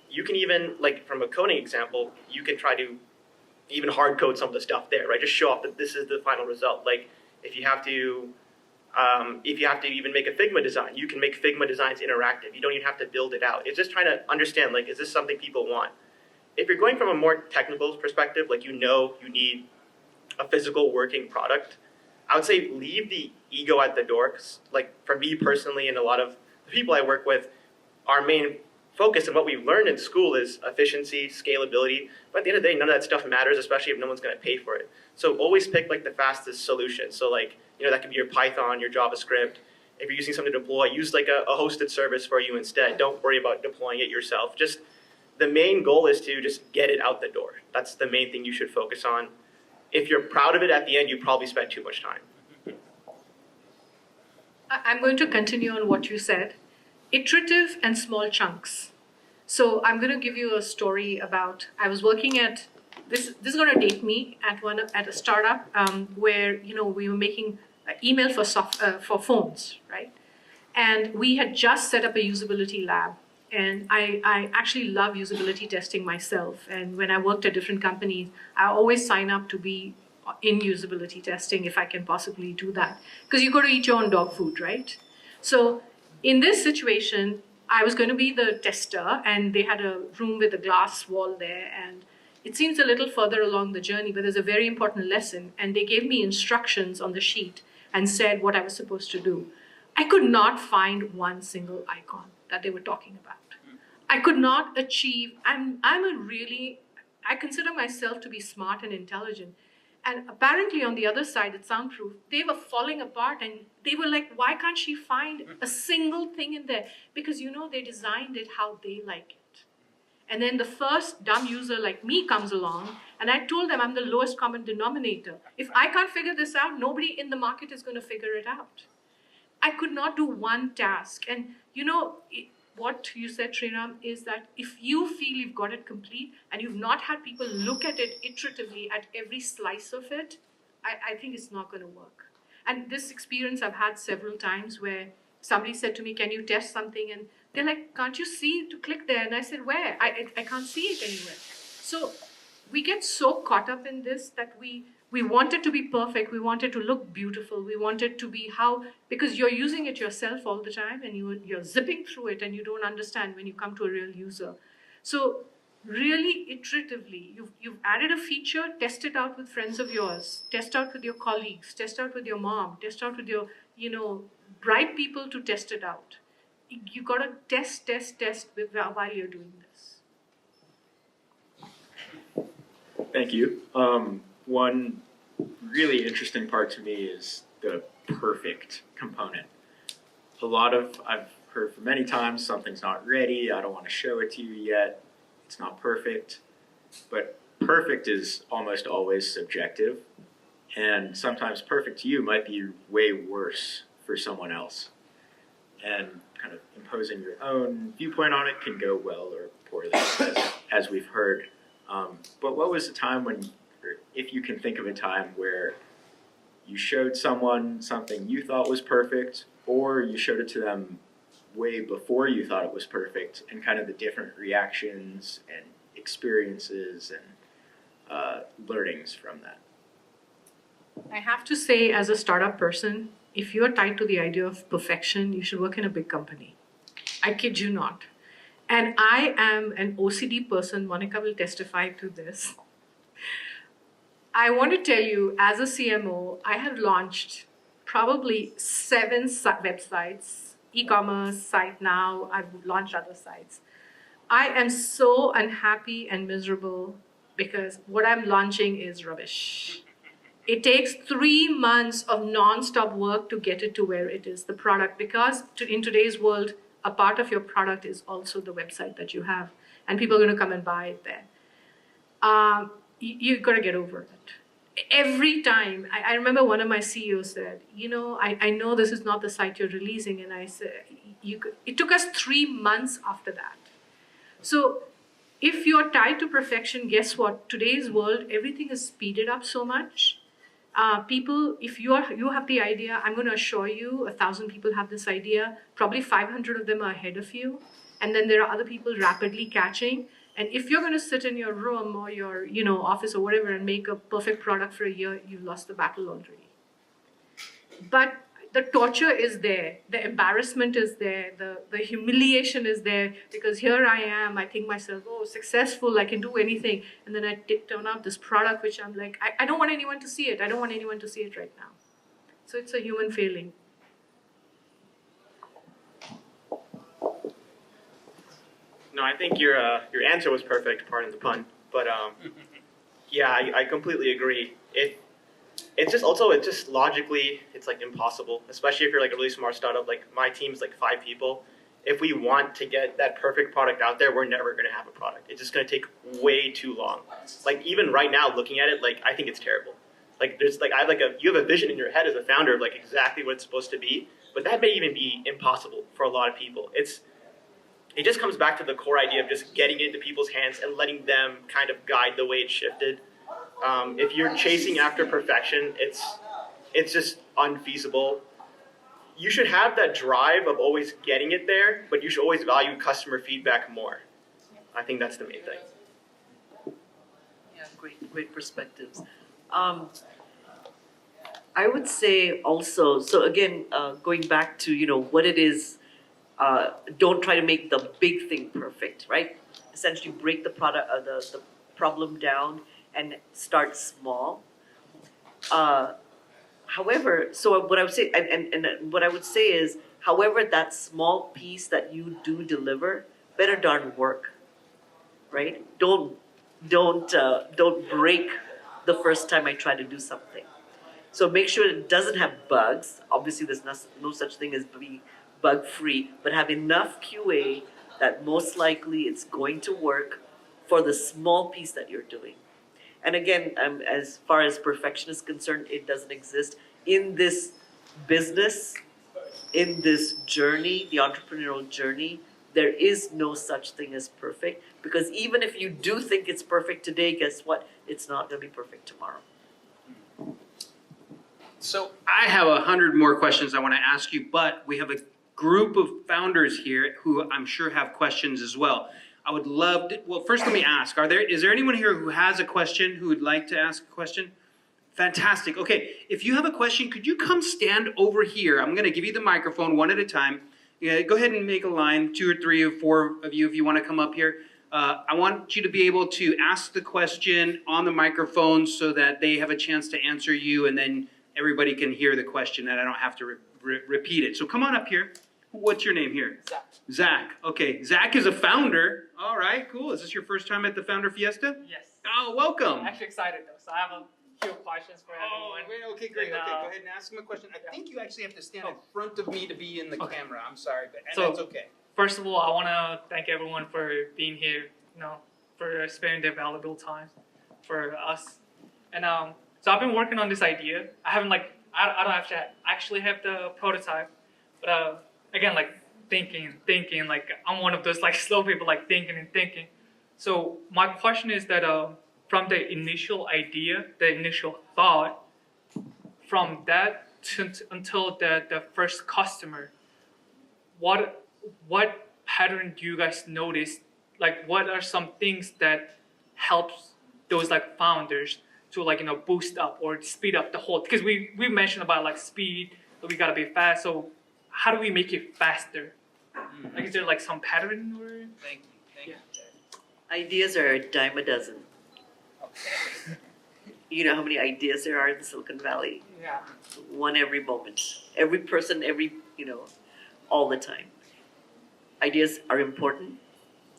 you can even, like from a coding example, you can try to even hard code some of the stuff there, right? Just show off that this is the final result. Like if you have to even make a Figma design, you can make Figma designs interactive. You don't even have to build it out. It's just trying to understand, like, is this something people want? If you're going from a more technical perspective, like you need a physical working product, I would say leave the ego at the door. 'Cause, like for me personally and a lot of the people I work with, our main focus and what we've learned in school is efficiency, scalability. But at the end of the day, none of that stuff matters, especially if no one's going to pay for it. So always pick like the fastest solution. So like, that could be your Python, your JavaScript. If you're using something to deploy, use like a hosted service for you instead. Don't worry about deploying it yourself. Just the main goal is to just get it out the door. That's the main thing you should focus on. If you're proud of it at the end, you probably spent too much time. I'm going to continue on what you said. Iterative and small chunks. So I'm going to give you a story about, I was working at, this is going to date me, at a startup where, we were making email for phones, right? And we had just set up a usability lab. And I actually love usability testing myself. And when I worked at different companies, I always sign up to be in usability testing if I can possibly do that. Because you got to eat your own dog food, right? So in this situation, I was going to be the tester, and they had a room with a glass wall there. And it seems a little further along the journey, but there's a very important lesson. And they gave me instructions on the sheet and said what I was supposed to do. I could not find one single icon that they were talking about. I could not achieve, I consider myself to be smart and intelligent. And apparently on the other side at Soundproof, they were falling apart and they were like, why can't she find a single thing in there? Because they designed it how they like it. And then the first dumb user like me comes along and I told them I'm the lowest common denominator. If I can't figure this out, nobody in the market is going to figure it out. I could not do one task. And what you said, Sriram, is that if you feel you've got it complete and you've not had people look at it iteratively at every slice of it, I think it's not going to work. And this experience I've had several times where somebody said to me, can you test something? And they're like, can't you see to click there? And I said, where? I can't see it anywhere. So we get so caught up in this that we want it to be perfect. We want it to look beautiful. We want it to be because you're using it yourself all the time and you're zipping through it and you don't understand when you come to a real user. So really iteratively, you've added a feature, test it out with friends of yours, test out with your colleagues, test out with your mom, test out with your, bribe people to test it out. You got to test while you're doing this. Thank you. One really interesting part to me is the perfect component. I've heard for many times, something's not ready, I don't want to show it to you yet, it's not perfect. But perfect is almost always subjective, and sometimes perfect to you might be way worse for someone else. And kind of imposing your own viewpoint on it can go well or poorly, as we've heard. But what was the time if you can think of a time where you showed someone something you thought was perfect, or you showed it to them way before you thought it was perfect, and kind of the different reactions and experiences and learnings from that? I have to say, as a startup person, if you're tied to the idea of perfection, you should work in a big company. I kid you not. And I am an OCD person. Monica will testify to this. I want to tell you, as a CMO, I have launched probably 7 websites, e-commerce site now, I've launched other sites. I am so unhappy and miserable because what I'm launching is rubbish. It takes 3 months of non-stop work to get it to where it is, the product, because in today's world, a part of your product is also the website that you have, and people are going to come and buy it there. You've got to get over it. Every time, I remember one of my CEOs said, I know this is not the site you're releasing, and I said, it took us 3 months after that. So if you're tied to perfection, guess what? Today's world, everything is speeded up so much. People, if you have the idea, I'm going to assure you 1,000 people have this idea, probably 500 of them are ahead of you. and then there are other people rapidly catching. And if you're going to sit in your room or your office or whatever and make a perfect product for a year, you've lost the battle already. But the torture is there, the embarrassment is there, the humiliation is there, because here I am, I think myself, oh, successful, I can do anything, and then I turn out this product which I'm like, I don't want anyone to see it. I don't want anyone to see it right now. So it's a human failing. No, I think your answer was perfect, pardon the pun. But yeah, I completely agree. It's just logically, it's like impossible, especially if you're like a really smart startup. Like my team's like 5 people. If we want to get that perfect product out there, we're never going to have a product. It's just going to take way too long. Like even right now, looking at it, like I think it's terrible. Like there's like you have a vision in your head as a founder of like exactly what it's supposed to be, but that may even be impossible for a lot of people. It just comes back to the core idea of just getting it into people's hands and letting them kind of guide the way it's shifted. If you're chasing after perfection, it's just unfeasible. You should have that drive of always getting it there, but you should always value customer feedback more. I think that's the main thing. Yeah, great perspectives. I would say also, so again, going back to, what it is, don't try to make the big thing perfect, right? Essentially break the product, the problem down and start small. However, so what I would say, and what I would say is, however, that small piece that you do deliver better darn work, right? Don't break the first time I try to do something. So make sure it doesn't have bugs. Obviously, there's no such thing as being bug-free, but have enough QA that most likely it's going to work for the small piece that you're doing. And again, as far as perfection is concerned, it doesn't exist. In this business, in this journey, the entrepreneurial journey, there is no such thing as perfect, because even if you do think it's perfect today, guess what? It's not going to be perfect tomorrow. So I have 100 more questions I want to ask you, but we have a group of founders here who I'm sure have questions as well. I would love to, well, first let me ask, is there anyone here who has a question, who would like to ask a question? Fantastic. Okay, if you have a question, could you come stand over here? I'm going to give you the microphone one at a time. Yeah, go ahead and make a line, 2 or 3 or 4 of you if you want to come up here. I want you to be able to ask the question on the microphone so that they have a chance to answer you, and then everybody can hear the question and I don't have to repeat it. So come on up here. What's your name here? Zach. Zach. Okay, Zach is a founder. All right, cool. Is this your first time at the Founder Fiesta? Yes. Oh, welcome. I'm actually excited though, so I have a few questions for everyone. Okay, great. And, Okay, go ahead and ask him a question. I think you actually have to stand in front of me to be in the camera. I'm sorry, but So- that's okay. First of all, I want to thank everyone for being here, for sparing their valuable time for us. And so I've been working on this idea. I haven't I don't actually have the prototype, but again, thinking, I'm one of those slow people, thinking and thinking. So my question is that from the initial idea, the initial thought, from that until the first customer, what pattern do you guys notice? What are some things that helps those founders to boost up or speed up the whole? Because we mentioned about speed, we gotta be fast. So how do we make it faster? Is there some pattern or? Thank you, Jack. Ideas are a dime a dozen. You know how many ideas there are in Silicon Valley? Yeah. One every moment. Every person, all the time. Ideas are important.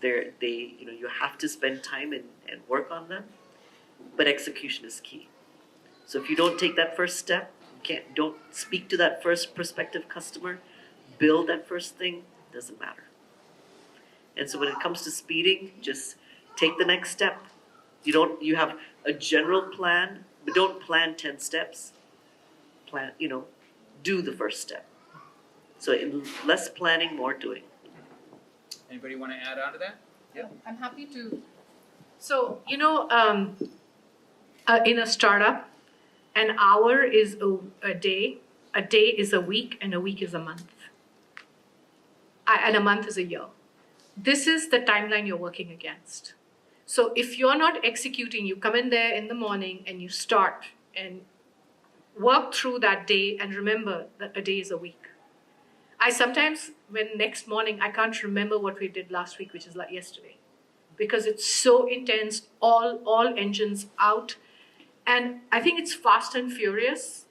You have to spend time and work on them. But execution is key. So if you don't take that first step, don't speak to that first prospective customer, build that first thing, doesn't matter. And so when it comes to speeding, just take the next step. You have a general plan, but don't plan 10 steps. Do the first step. So in less planning, more doing. Anybody want to add on to that? I'm happy to. So, in a startup, an hour is a day is a week, and a week is a month. And a month is a year. this is the timeline you're working against. So if you're not executing, you come in there in the morning and you start and work through that day, and remember that a day is a week. I sometimes, when next morning, I can't remember what we did last week, which is like yesterday, because it's so intense, all engines out. And I think it's fast and furious.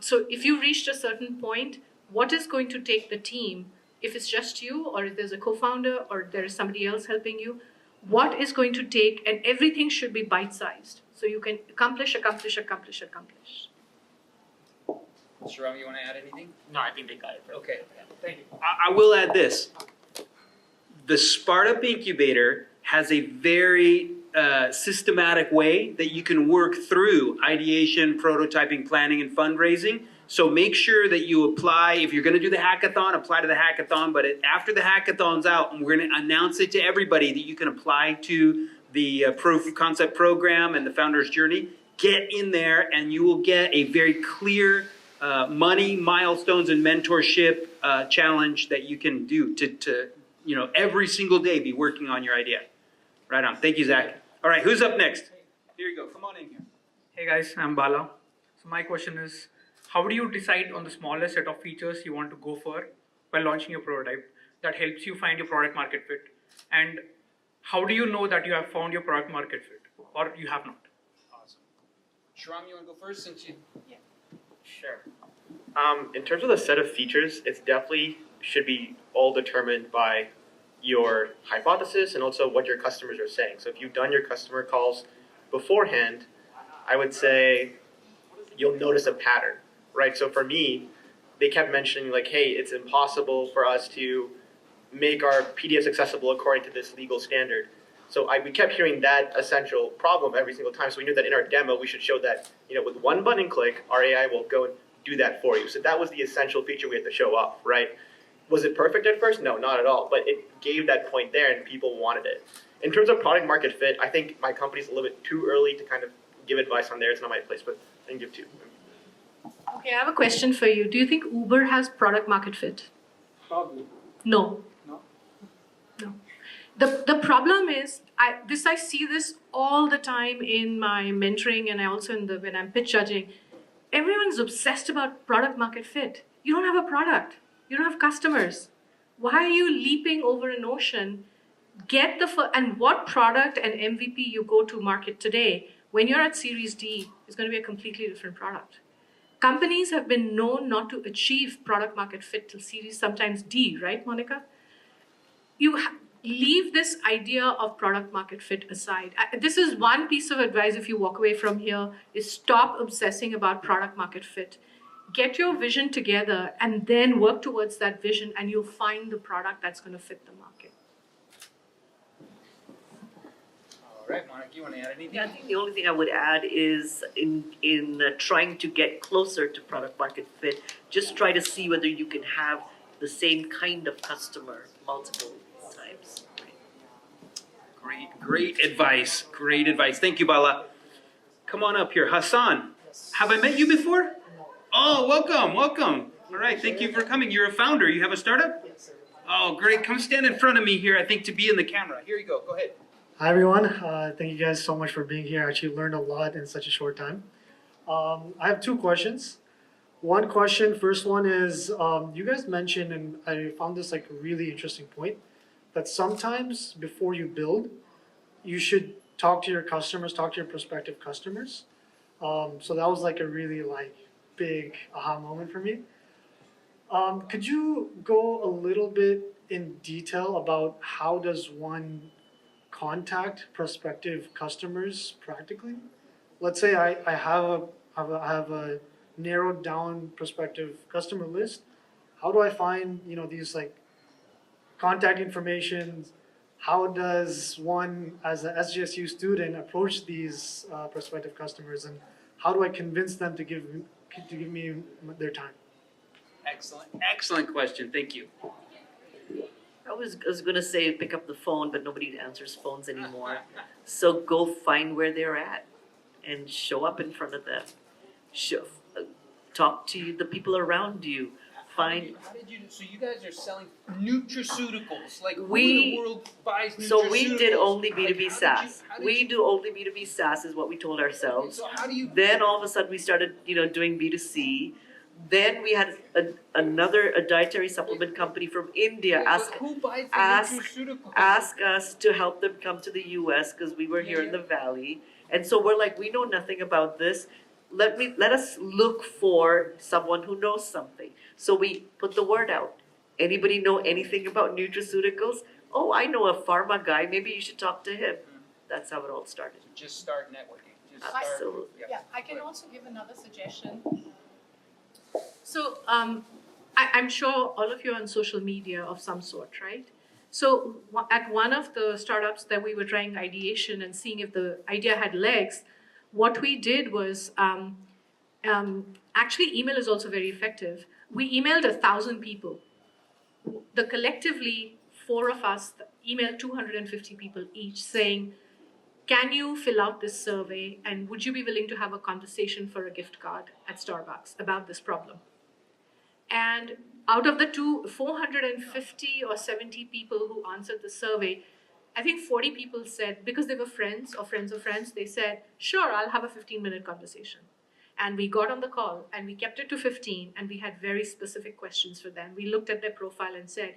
So if you reached a certain point, what is going to take the team, if it's just you, or if there's a co-founder, or there is somebody else helping you, what is going to take, and everything should be bite-sized. So you can accomplish. Sharam, you want to add anything? No, I think they got it. Okay. Thank you. I will add this. The SpartUp Incubator has a very systematic way that you can work through ideation, prototyping, planning, and fundraising. So make sure that you apply. If you're going to do the hackathon, apply to the hackathon. But after the hackathon's out, and we're going to announce it to everybody that you can apply to the proof of concept program and the founder's journey, get in there and you will get a very clear money, milestones, and mentorship challenge that you can do to every single day be working on your idea. Right on. Thank you, Zach. All right, who's up next? Here you go. Come on in here. Hey guys, I'm Bala. So my question is, how do you decide on the smallest set of features you want to go for while launching your prototype that helps you find your product market fit? And how do you know that you have found your product market fit or you have not? Awesome. Sharam, you want to go first since you? Yeah. Sure. In terms of the set of features, it's definitely should be all determined by your hypothesis and also what your customers are saying. So if you've done your customer calls beforehand, I would say you'll notice a pattern, right? So for me, they kept mentioning like, hey, it's impossible for us to make our PDFs accessible according to this legal standard. So we kept hearing that essential problem every single time. So we knew that in our demo, we should show that, with one button click, our AI will go and do that for you. So that was the essential feature we had to show off, right? Was it perfect at first? No, not at all. But it gave that point there and people wanted it. In terms of product market fit, I think my company's a little bit too early to kind of give advice on there. It's not my place, but I can give to you. Okay, I have a question for you. Do you think Uber has product market fit? Probably. No. No? No. The problem is, I see this all the time in my mentoring and also when I'm pitch judging. Everyone's obsessed about product market fit. You don't have a product. You don't have customers. Why are you leaping over an ocean? And what product and MVP you go to market today, when you're at Series D, is going to be a completely different product. Companies have been known not to achieve product market fit till Series, sometimes D, right, Monica? Leave this idea of product market fit aside. This is one piece of advice if you walk away from here, is stop obsessing about product market fit. Get your vision together and then work towards that vision, and you'll find the product that's going to fit the market. All right, Monica, you want to add anything? Yeah, I think the only thing I would add is in trying to get closer to product market fit, just try to see whether you can have the same kind of customer multiple times. Great advice. Great advice. Thank you, Bala. Come on up here. Hassan, have I met you before? Oh, welcome. All right, thank you for coming. You're a founder. You have a startup? Yes, sir. Oh, great. Come stand in front of me here, I think, to be in the camera. Here you go. Go ahead. Hi, everyone. Thank you guys so much for being here. I actually learned a lot in such a short time. I have two questions. One question, first one is, you guys mentioned, and I found this like a really interesting point, that sometimes before you build, you should talk to your customers, talk to your prospective customers. So that was like a really big aha moment for me. Could you go a little bit in detail about how does one contact prospective customers practically? Let's say I have a narrowed down prospective customer list. How do I find these contact information? How does one as a SJSU student approach these prospective customers, and how do I convince them to give me their time? Excellent question. Thank you. I was going to say pick up the phone, but nobody answers phones anymore. So go find where they're at and show up in front of them. Talk to the people around you. find. How did you do? So you guys are selling nutraceuticals. Like who in We- the world buys nutraceuticals? So we did only Like, B2B how did you- SaaS. how did We you- do only B2B SaaS is what we told ourselves. So how do you? Then all of a sudden we started, doing B2C. Then we had a dietary supplement company from India But who buys the ask- nutraceuticals? ask us to help them come to the US because we were here in the valley. And so we're like, we know nothing about this. Let us look for someone who knows something. So we put the word out. Anybody know anything about nutraceuticals? Oh, I know a pharma guy. Maybe you should talk to him. That's how it all started. Just start networking. Just start. Absolutely. Yeah, I can also give another suggestion. So I'm sure all of you are on social media of some sort, right? So at one of the startups that we were trying ideation and seeing if the idea had legs, what we did was actually email is also very effective. We emailed 1,000 people. The collectively, 4 of us emailed 250 people each saying, can you fill out this survey and would you be willing to have a conversation for a gift card at Starbucks about this problem? And out of the 450 or 70 people who answered the survey, I think 40 people said, because they were friends or friends of friends, they said, sure, I'll have a 15-minute conversation. And we got on the call and we kept it to 15 and we had very specific questions for them. We looked at their profile and said,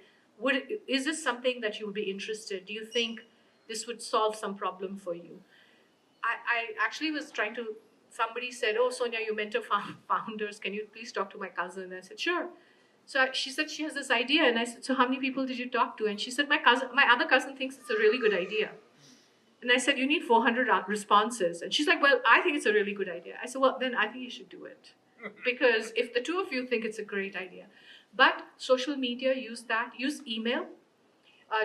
is this something that you would be interested? Do you think this would solve some problem for you? I actually was trying to, somebody said, oh, Sonia, you mentor founders. Can you please talk to my cousin? And I said, sure. So she said she has this idea. And I said, so how many people did you talk to? And she said, my other cousin thinks it's a really good idea. And I said, you need 400 responses. And she's like, well, I think it's a really good idea. I said, well, then I think you should do it. Because if the two of you think it's a great idea. But social media, use that. Use email.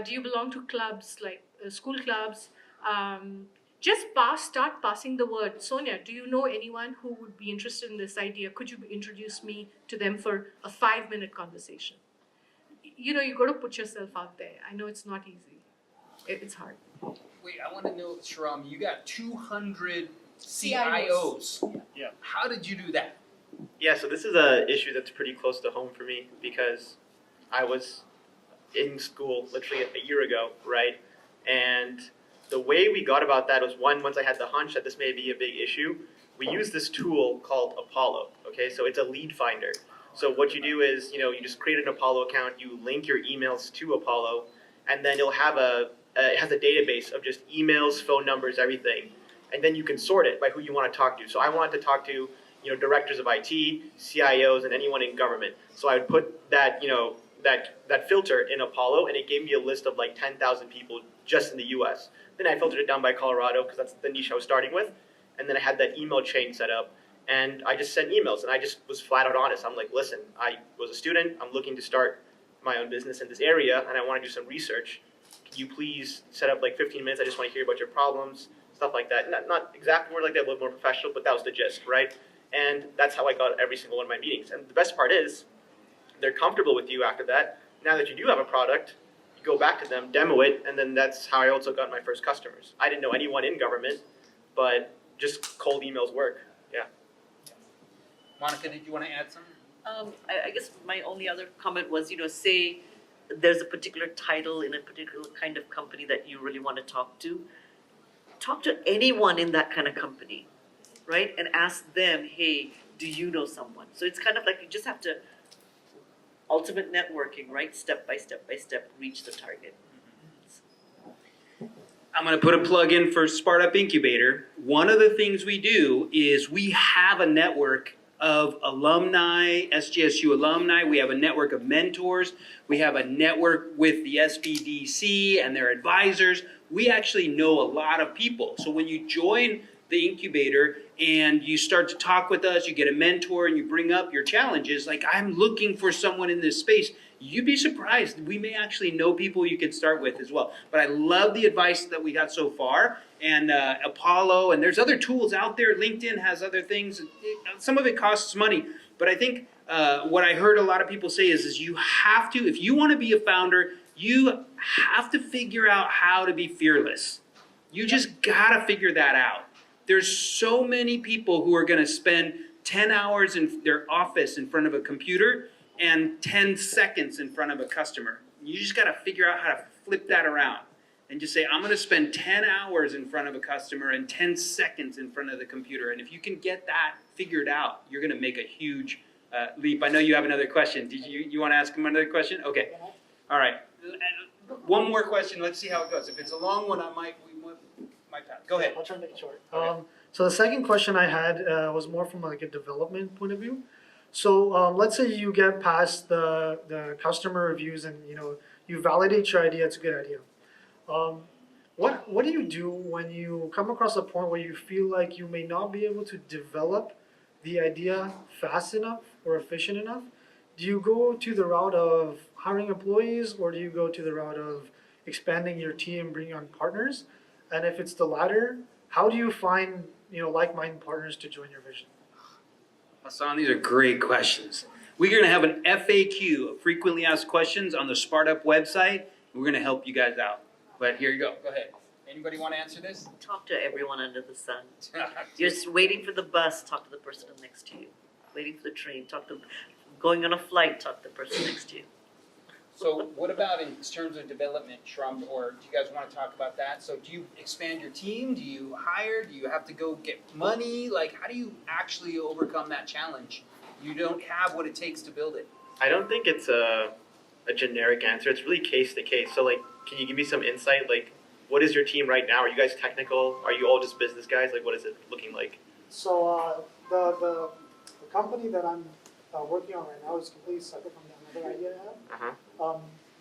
Do you belong to clubs, like school clubs? Just start passing the word. Sonia, do you know anyone who would be interested in this idea? Could you introduce me to them for a 5-minute conversation? You got to put yourself out there. I know it's not easy. It's hard. Wait, I want to know, Sharam, you got 200 CIOs. CIOs. Yeah. How did you do that? Yeah, so this is an issue that's pretty close to home for me because I was in school literally a year ago, right? And the way we got about that was once I had the hunch that this may be a big issue, we use this tool called Apollo, okay? So it's a lead finder. So what you do is, you just create an Apollo account, you link your emails to Apollo, and then it'll have it has a database of just emails, phone numbers, everything. And then you can sort it by who you want to talk to. So I wanted to talk to, directors of IT, CIOs, and anyone in government. So I would put that, that filter in Apollo, and it gave me a list of like 10,000 people just in the US. Then I filtered it down by Colorado because that's the niche I was starting with. And then I had that email chain set up. And I just sent emails, and I just was flat out honest. I'm like, listen, I was a student. I'm looking to start my own business in this area, and I want to do some research. Can you please set up like 15 minutes? I just want to hear about your problems, stuff like that. Not exactly more like that, a little more professional, but that was the gist, right? And that's how I got every single one of my meetings. And the best part is, they're comfortable with you after that. Now that you do have a product, you go back to them, demo it, and then that's how I also got my first customers. I didn't know anyone in government, but just cold emails work. Yeah. Monica, did you want to add something? I guess my only other comment was, say there's a particular title in a particular kind of company that you really want to talk to. Talk to anyone in that kind of company, right? And ask them, hey, do you know someone? So it's kind of like you just have to, ultimate networking, right? Step by step by step, reach the target. I'm going to put a plug in for SpartUp Incubator. One of the things we do is we have a network of alumni, SGSU alumni. We have a network of mentors. We have a network with the SBDC and their advisors. We actually know a lot of people. So when you join the incubator and you start to talk with us, you get a mentor and you bring up your challenges, like I'm looking for someone in this space, you'd be surprised. We may actually know people you can start with as well. But I love the advice that we got so far. And Apollo, and there's other tools out there. LinkedIn has other things. Some of it costs money. But I think what I heard a lot of people say is you have to, if you want to be a founder, you have to figure out how to be fearless. You just got to figure that out. There's so many people who are going to spend 10 hours in their office in front of a computer, and 10 seconds in front of a customer. You just got to figure out how to flip that around and just say, I'm going to spend 10 hours in front of a customer and 10 seconds in front of the computer. And if you can get that figured out, you're going to make a huge leap. I know you have another question. Did you want to ask him another question? Okay. All right. One more question. Let's see how it goes. If it's a long one, we might pass. Go ahead. I'll try to make it short. Okay. So the second question I had was more from like a development point of view. So let's say you get past the customer reviews and you validate your idea. It's a good idea. What do you do when you come across a point where you feel like you may not be able to develop the idea fast enough or efficient enough? Do you go to the route of hiring employees, or do you go to the route of expanding your team, bringing on partners? And if it's the latter, how do you find like-minded partners to join your vision? Hassan, these are great questions. We're going to have an FAQ of frequently asked questions on the SpartUp website. We're going to help you guys out. But here you go. Go ahead. Anybody want to answer this? Talk to everyone under the sun. You're just waiting for the bus, talk to the person next to you. Waiting for the train, going on a flight, talk to the person next to you. So what about in terms of development, Shrum, or do you guys want to talk about that? So do you expand your team? Do you hire? Do you have to go get money? Like, how do you actually overcome that challenge? You don't have what it takes to build it. I don't think it's a generic answer. It's really case to case. So like, can you give me some insight? Like, what is your team right now? Are you guys technical? Are you all just business guys? Like, what is it looking like? So the company that I'm working on right now is completely separate from another idea I have.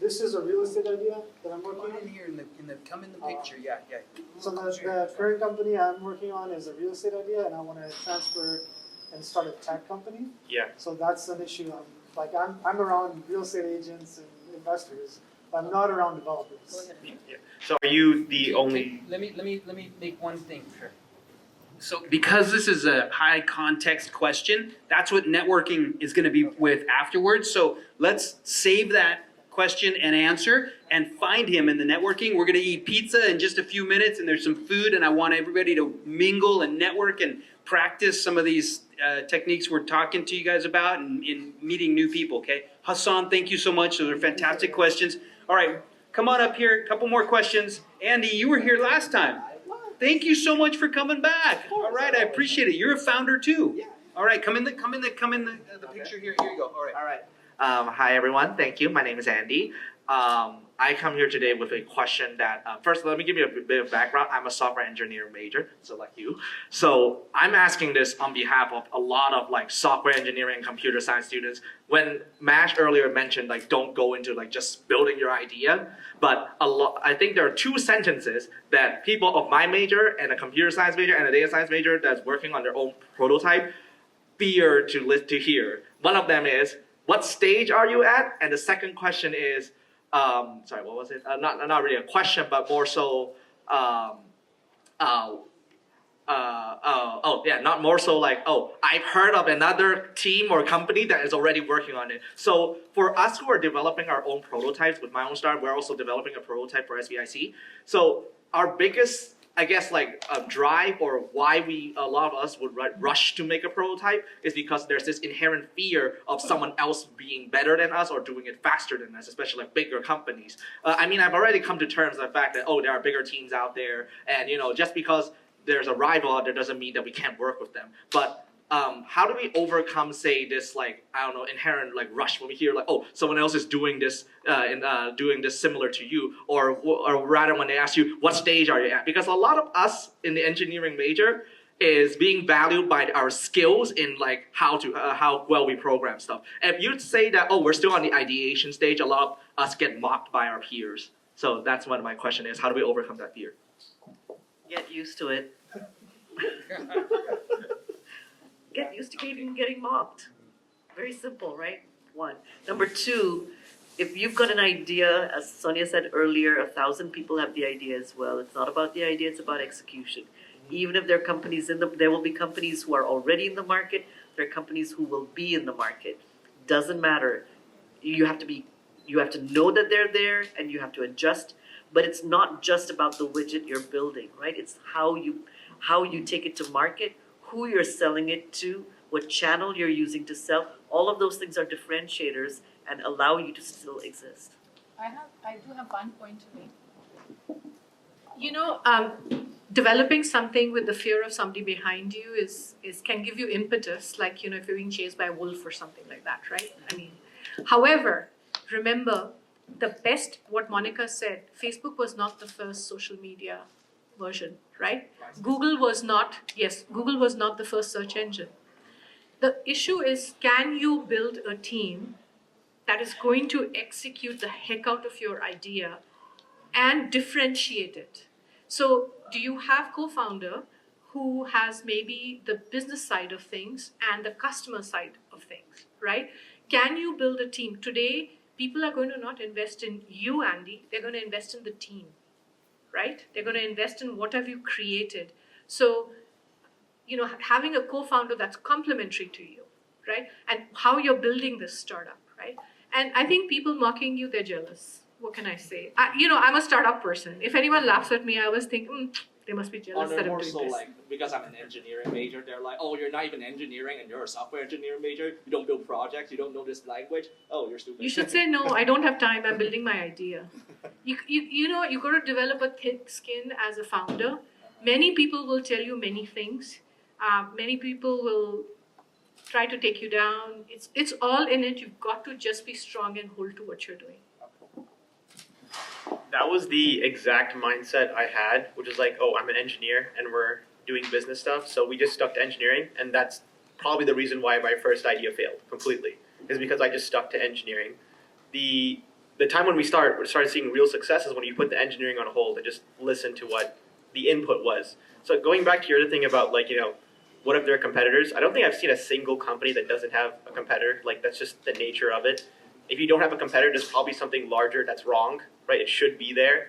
This is a real estate idea that I'm working Come in on. here come in the picture. Yeah. So the current company I'm working on is a real estate idea, and I want to transfer and start a tech company. Yeah. So that's an issue. I'm around real estate agents and investors, but I'm not around developers. Yeah. So are you the only? Let me make one thing. Sure. So because this is a high context question, that's what networking is going to be with afterwards. So let's save that question and answer and find him in the networking. We're going to eat pizza in just a few minutes, and there's some food, and I want everybody to mingle and network and practice some of these techniques we're talking to you guys about and in meeting new people, okay? Hassan, thank you so much. Those are fantastic questions. All right, come on up here. A couple more questions. Andy, you were here last time. Thank you so much for coming back. All right, I appreciate it. You're a founder too. Yeah. All right, come in the picture here. Here you go. All right. All right. Hi everyone. Thank you. My name is Andy. I come here today with a question that first let me give you a bit of background. I'm a software engineering major, so like you. So I'm asking this on behalf of a lot of like software engineering and computer science students. When Mash earlier mentioned like don't go into like just building your idea, but I think there are two sentences that people of my major and a computer science major and a data science major that's working on their own prototype fear to hear. One of them is, what stage are you at? And the second question is, sorry, what was it? Not really a question, but more so, not more so like, I've heard of another team or company that is already working on it. So for us who are developing our own prototypes with my own startup, we're also developing a prototype for SBIC. So our biggest, I guess, like a drive or why a lot of us would rush to make a prototype is because there's this inherent fear of someone else being better than us or doing it faster than us, especially like bigger companies. I've already come to terms with the fact that, there are bigger teams out there, and just because there's a rival out there doesn't mean that we can't work with them. But how do we overcome, say, this inherent rush when we hear someone else is doing this doing this similar to you, or rather when they ask you what stage are you at? Because a lot of us in the engineering major is being valued by our skills in how well we program stuff. And if you say that we're still on the ideation stage, a lot of us get mocked by our peers. So that's what my question is: how do we overcome that fear? Get used to it. Get used to getting mocked. Very simple, right? One. Number two, if you've got an idea, as Sonia said earlier, 1,000 people have the idea as well. It's not about the idea, it's about execution. Even if there are companies there will be companies who are already in the market, there are companies who will be in the market. Doesn't matter. You have to know that they're there, and you have to adjust. But it's not just about the widget you're building, right? It's how you take it to market, who you're selling it to, what channel you're using to sell. All of those things are differentiators and allow you to still exist. I do have one point to make. Developing something with the fear of somebody behind you is can give you impetus, like, if you're being chased by a wolf or something like that, right? However, remember, what Monica said, Facebook was not the first social media version, right? Google was not the first search engine. The issue is, can you build a team that is going to execute the heck out of your idea and differentiate it? So do you have co-founder who has maybe the business side of things and the customer side of things, right? Can you build a team? Today, people are going to not invest in you, Andy. They're going to invest in the team, right? They're going to invest in what have you created. So, having a co-founder that's complementary to you, right? And how you're building this startup, right? And I think people mocking you, they're jealous. What can I say? I'm a startup person. If anyone laughs at me, I always think, they must be jealous that I'm more doing so this. like, because I'm an engineering major, they're like, oh, you're not even engineering and you're a software engineering major. You don't build projects. You don't know this language. Oh, you're stupid. You should say, no, I don't have time. I'm building my idea. You got to develop a thick skin as a founder. Many people will tell you many things. Many people will try to take you down. It's all in it. You've got to just be strong and hold to what you're doing. That was the exact mindset I had, which is like, oh, I'm an engineer and we're doing business stuff, so we just stuck to engineering, and that's probably the reason why my first idea failed completely, is because I just stuck to engineering. The time when we started seeing real success is when you put the engineering on hold and just listen to what the input was. So going back to your other thing about what if they're competitors? I don't think I've seen a single company that doesn't have a competitor. Like, that's just the nature of it. If you don't have a competitor, there's probably something larger that's wrong, right? It should be there.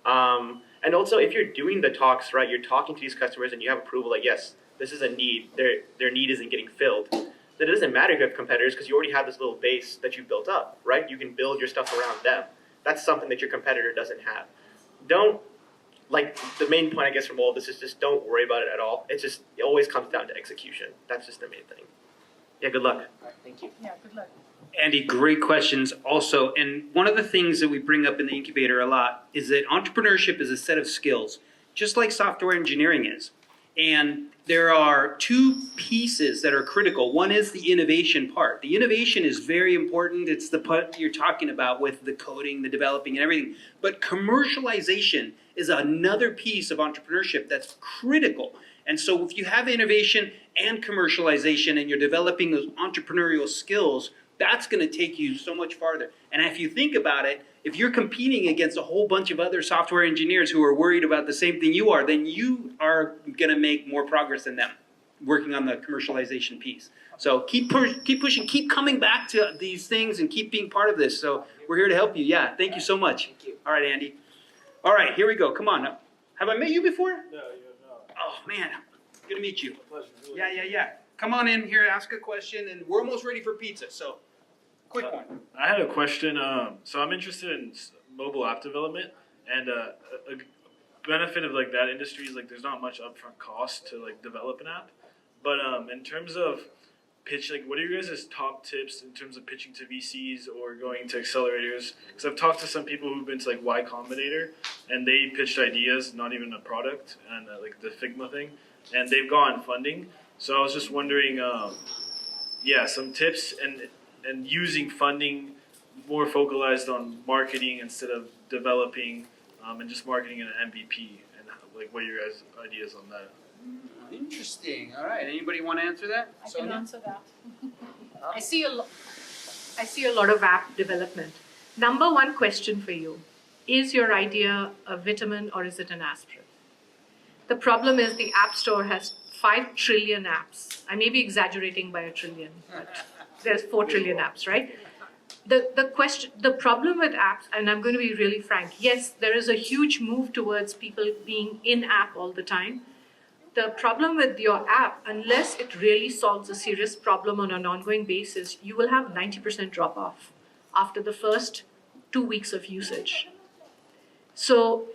And also, if you're doing the talks, right, you're talking to these customers and you have approval, like, yes, this is a need, their need isn't getting filled, then it doesn't matter if you have competitors because you already have this little base that you built up, right? You can build your stuff around them. That's something that your competitor doesn't have. The main point, I guess, from all of this is just don't worry about it at all. It always comes down to execution. That's just the main thing. Yeah, good luck. All right, thank you. Yeah, good luck. Andy, great questions also. And one of the things that we bring up in the incubator a lot is that entrepreneurship is a set of skills, just like software engineering is. And there are two pieces that are critical. One is the innovation part. The innovation is very important. It's the part you're talking about with the coding, the developing, and everything. But commercialization is another piece of entrepreneurship that's critical. And so if you have innovation and commercialization and you're developing those entrepreneurial skills, that's going to take you so much farther. And if you think about it, if you're competing against a whole bunch of other software engineers who are worried about the same thing you are, then you are going to make more progress than them working on the commercialization piece. So keep pushing, keep coming back to these things and keep being part of this. So we're here to help you. Yeah, thank you so much. Thank you. All right, Andy. All right, here we go. Come on. Have I met you before? No, you have not. Oh, man. Good to meet you. Pleasure. Really. Yeah. Come on in here, ask a question, and we're almost ready for pizza, so quick one. I had a question. So I'm interested in mobile app development, and a benefit of that industry is there's not much upfront cost to develop an app. But in terms of pitch, what are your guys' top tips in terms of pitching to VCs or going to accelerators? Because I've talked to some people who've been to Y Combinator, and they pitched ideas, not even a product, and the Figma thing, and they've gotten funding. So I was just wondering, some tips and using funding more focalized on marketing instead of developing, and just marketing an MVP, and what are your guys' ideas on that? Interesting. All right. Anybody want to answer that? I can answer that. I see a lot of app development. Number one question for you, is your idea a vitamin or is it an aspirin? The problem is the App Store has 5 trillion apps. I may be exaggerating by 1 trillion, but there's 4 trillion apps, right? The problem with apps, and I'm going to be really frank, yes, there is a huge move towards people being in-app all the time. The problem with your app, unless it really solves a serious problem on an ongoing basis, you will have 90% drop-off after the first 2 weeks of usage. So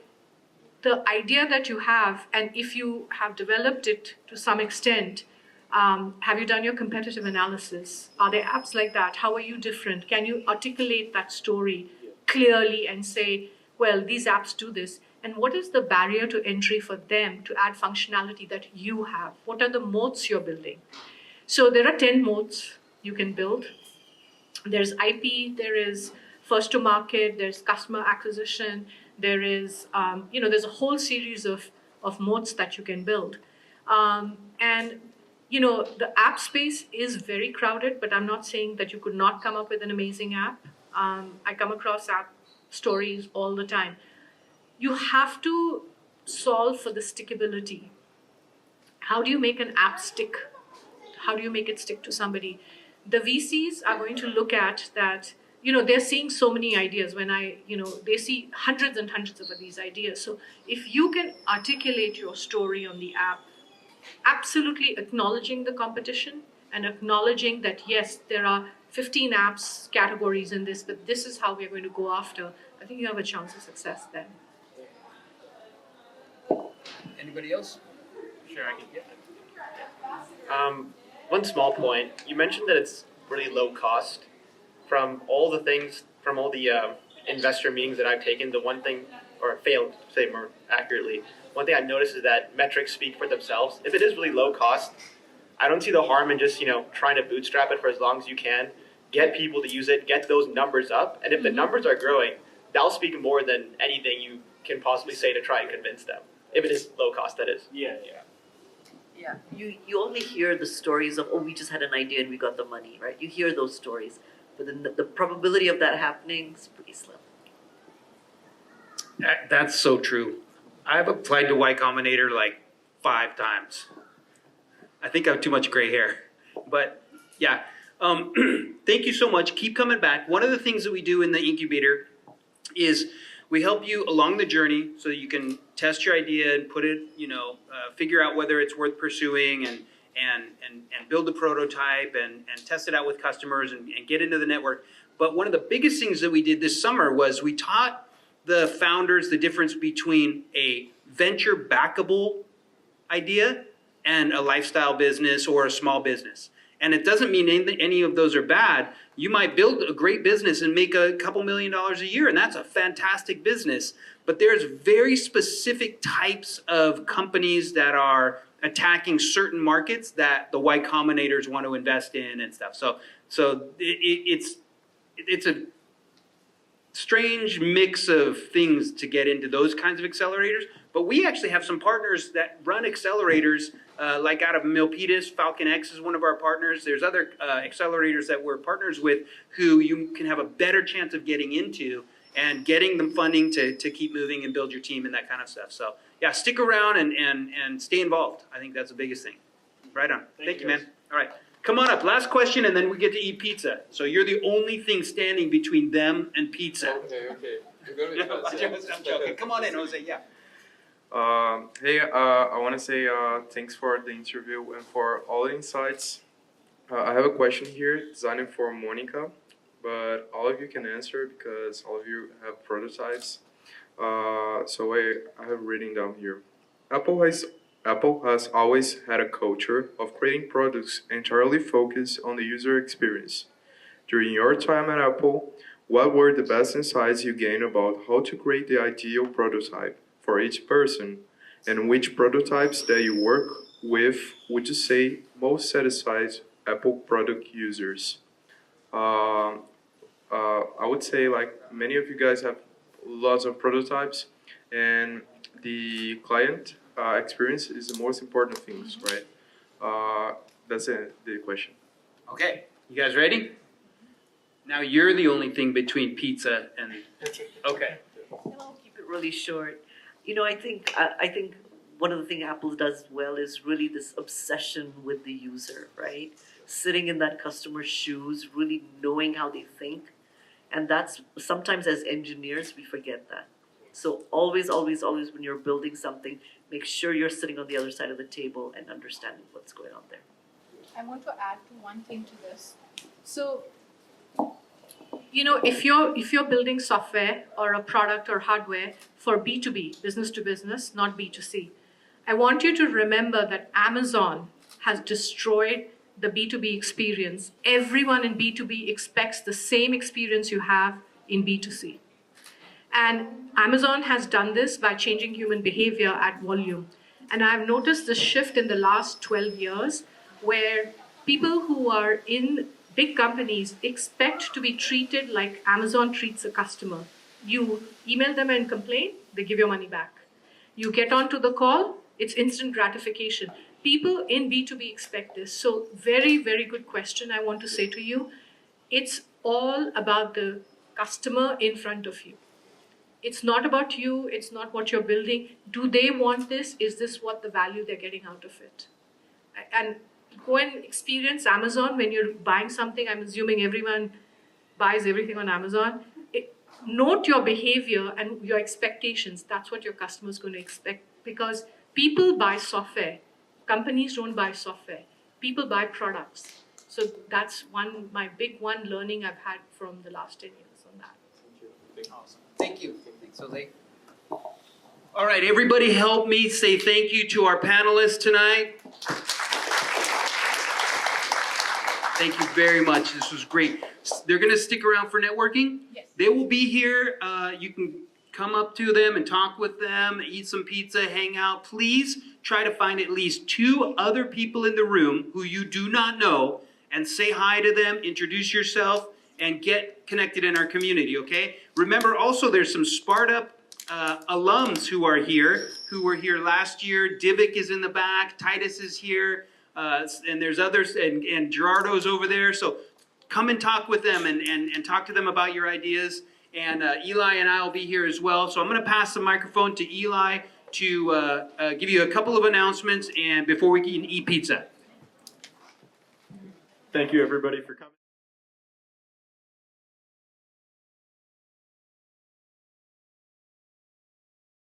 the idea that you have, and if you have developed it to some extent, Have you done your competitive analysis? Are there apps like that? How are you different? Can you articulate that story clearly and say, well, these apps do this? And what is the barrier to entry for them to add functionality that you have? What are the moats you're building? So there are 10 moats you can build. There's IP, there is first to market, there's customer acquisition, there is, there's a whole series of moats that you can build. And the app space is very crowded, but I'm not saying that you could not come up with an amazing app. I come across app stories all the time. You have to solve for the stickability. How do you make an app stick? How do you make it stick to somebody? The VCs are going to look at that, they're seeing so many ideas they see hundreds and hundreds of these ideas. So if you can articulate your story on the app, absolutely acknowledging the competition and acknowledging that, yes, there are 15 apps categories in this, but this is how we're going to go after, I think you have a chance of success then. Anybody else? Sure, I can get it. One small point. You mentioned that it's really low cost. From all the investor meetings that I've taken, the one thing, or failed to say more accurately, one thing I've noticed is that metrics speak for themselves. If it is really low cost, I don't see the harm in just, trying to bootstrap it for as long as you can, get people to use it, get those numbers up, and if the numbers are growing, that'll speak more than anything you can possibly say to try and convince them. If it is low cost, that is. Yeah. You only hear the stories of, we just had an idea and we got the money, right? You hear those stories, but then the probability of that happening is pretty slim. That's so true. I've applied to Y Combinator like 5 times. I think I have too much gray hair, but yeah. Thank you so much. Keep coming back. One of the things that we do in the incubator is we help you along the journey so that you can test your idea and put it, figure out whether it's worth pursuing and build a prototype and test it out with customers and get into the network. But one of the biggest things that we did this summer was we taught the founders the difference between a venture backable idea and a lifestyle business or a small business. And it doesn't mean any of those are bad. You might build a great business and make a couple $1 million a year, and that's a fantastic business. But there's very specific types of companies that are attacking certain markets that the Y Combinators want to invest in and stuff. So it's a strange mix of things to get into those kinds of accelerators. But we actually have some partners that run accelerators, like out of Milpitas. Falcon X is one of our partners. There's other accelerators that we're partners with who you can have a better chance of getting into and getting them funding to keep moving and build your team and that kind of stuff. So yeah, stick around and stay involved. I think that's the biggest thing. Right on. Thank you, man. All right. Come on up. Last question, and then we get to eat pizza. So you're the only thing standing between them and pizza. Okay. You're gonna be fast, I'm joking. Come on in, Jose. Yeah. Hey, I want to say thanks for the interview and for all the insights. I have a question here, designing for Monica, but all of you can answer because all of you have prototypes. So I have reading down here. Apple has always had a culture of creating products entirely focused on the user experience. During your time at Apple, what were the best insights you gained about how to create the ideal prototype for each person, and which prototypes that you work with would you say most satisfies Apple product users? I would say like many of you guys have lots of prototypes, and the client experience is the most important things, right? That's it, the question. Okay, you guys ready? Now you're the only thing between pizza and, okay. And I'll keep it really short. I think one of the things Apple does well is really this obsession with the user, right? Sitting in that customer's shoes, really knowing how they think. And that's sometimes as engineers, we forget that. So always when you're building something, make sure you're sitting on the other side of the table and understanding what's going on there. I want to add to one thing to this. So, if you're building software or a product or hardware for B2B, business to business, not B2C, I want you to remember that Amazon has destroyed the B2B experience. Everyone in B2B expects the same experience you have in B2C. And Amazon has done this by changing human behavior at volume. And I've noticed the shift in the last 12 years where people who are in big companies expect to be treated like Amazon treats a customer. You email them and complain, they give your money back. You get onto the call, it's instant gratification. People in B2B expect this. So very, very good question I want to say to you. It's all about the customer in front of you. It's not about you, it's not what you're building. Do they want this? Is this what the value they're getting out of it? And go and experience Amazon when you're buying something. I'm assuming everyone buys everything on Amazon. Note your behavior and your expectations. That's what your customer's going to expect, because people buy software. Companies don't buy software. People buy products. So that's my big one learning I've had from the last 10 years on that. Awesome. Thank you. Thanks, Jose. All right, everybody help me say thank you to our panelists tonight. Thank you very much. This was great. They're going to stick around for networking. Yes. They will be here. You can come up to them and talk with them, eat some pizza, hang out. Please try to find at least 2 other people in the room who you do not know and say hi to them, introduce yourself, and get connected in our community, okay? Remember also there's some SpartUp alums who are here, who were here last year. Divik is in the back, Titus is here, and there's others, and Gerardo's over there. So come and talk with them and talk to them about your ideas. And Eli and I will be here as well. So I'm going to pass the microphone to Eli to give you a couple of announcements and before we can eat pizza. Thank you, everybody, for coming.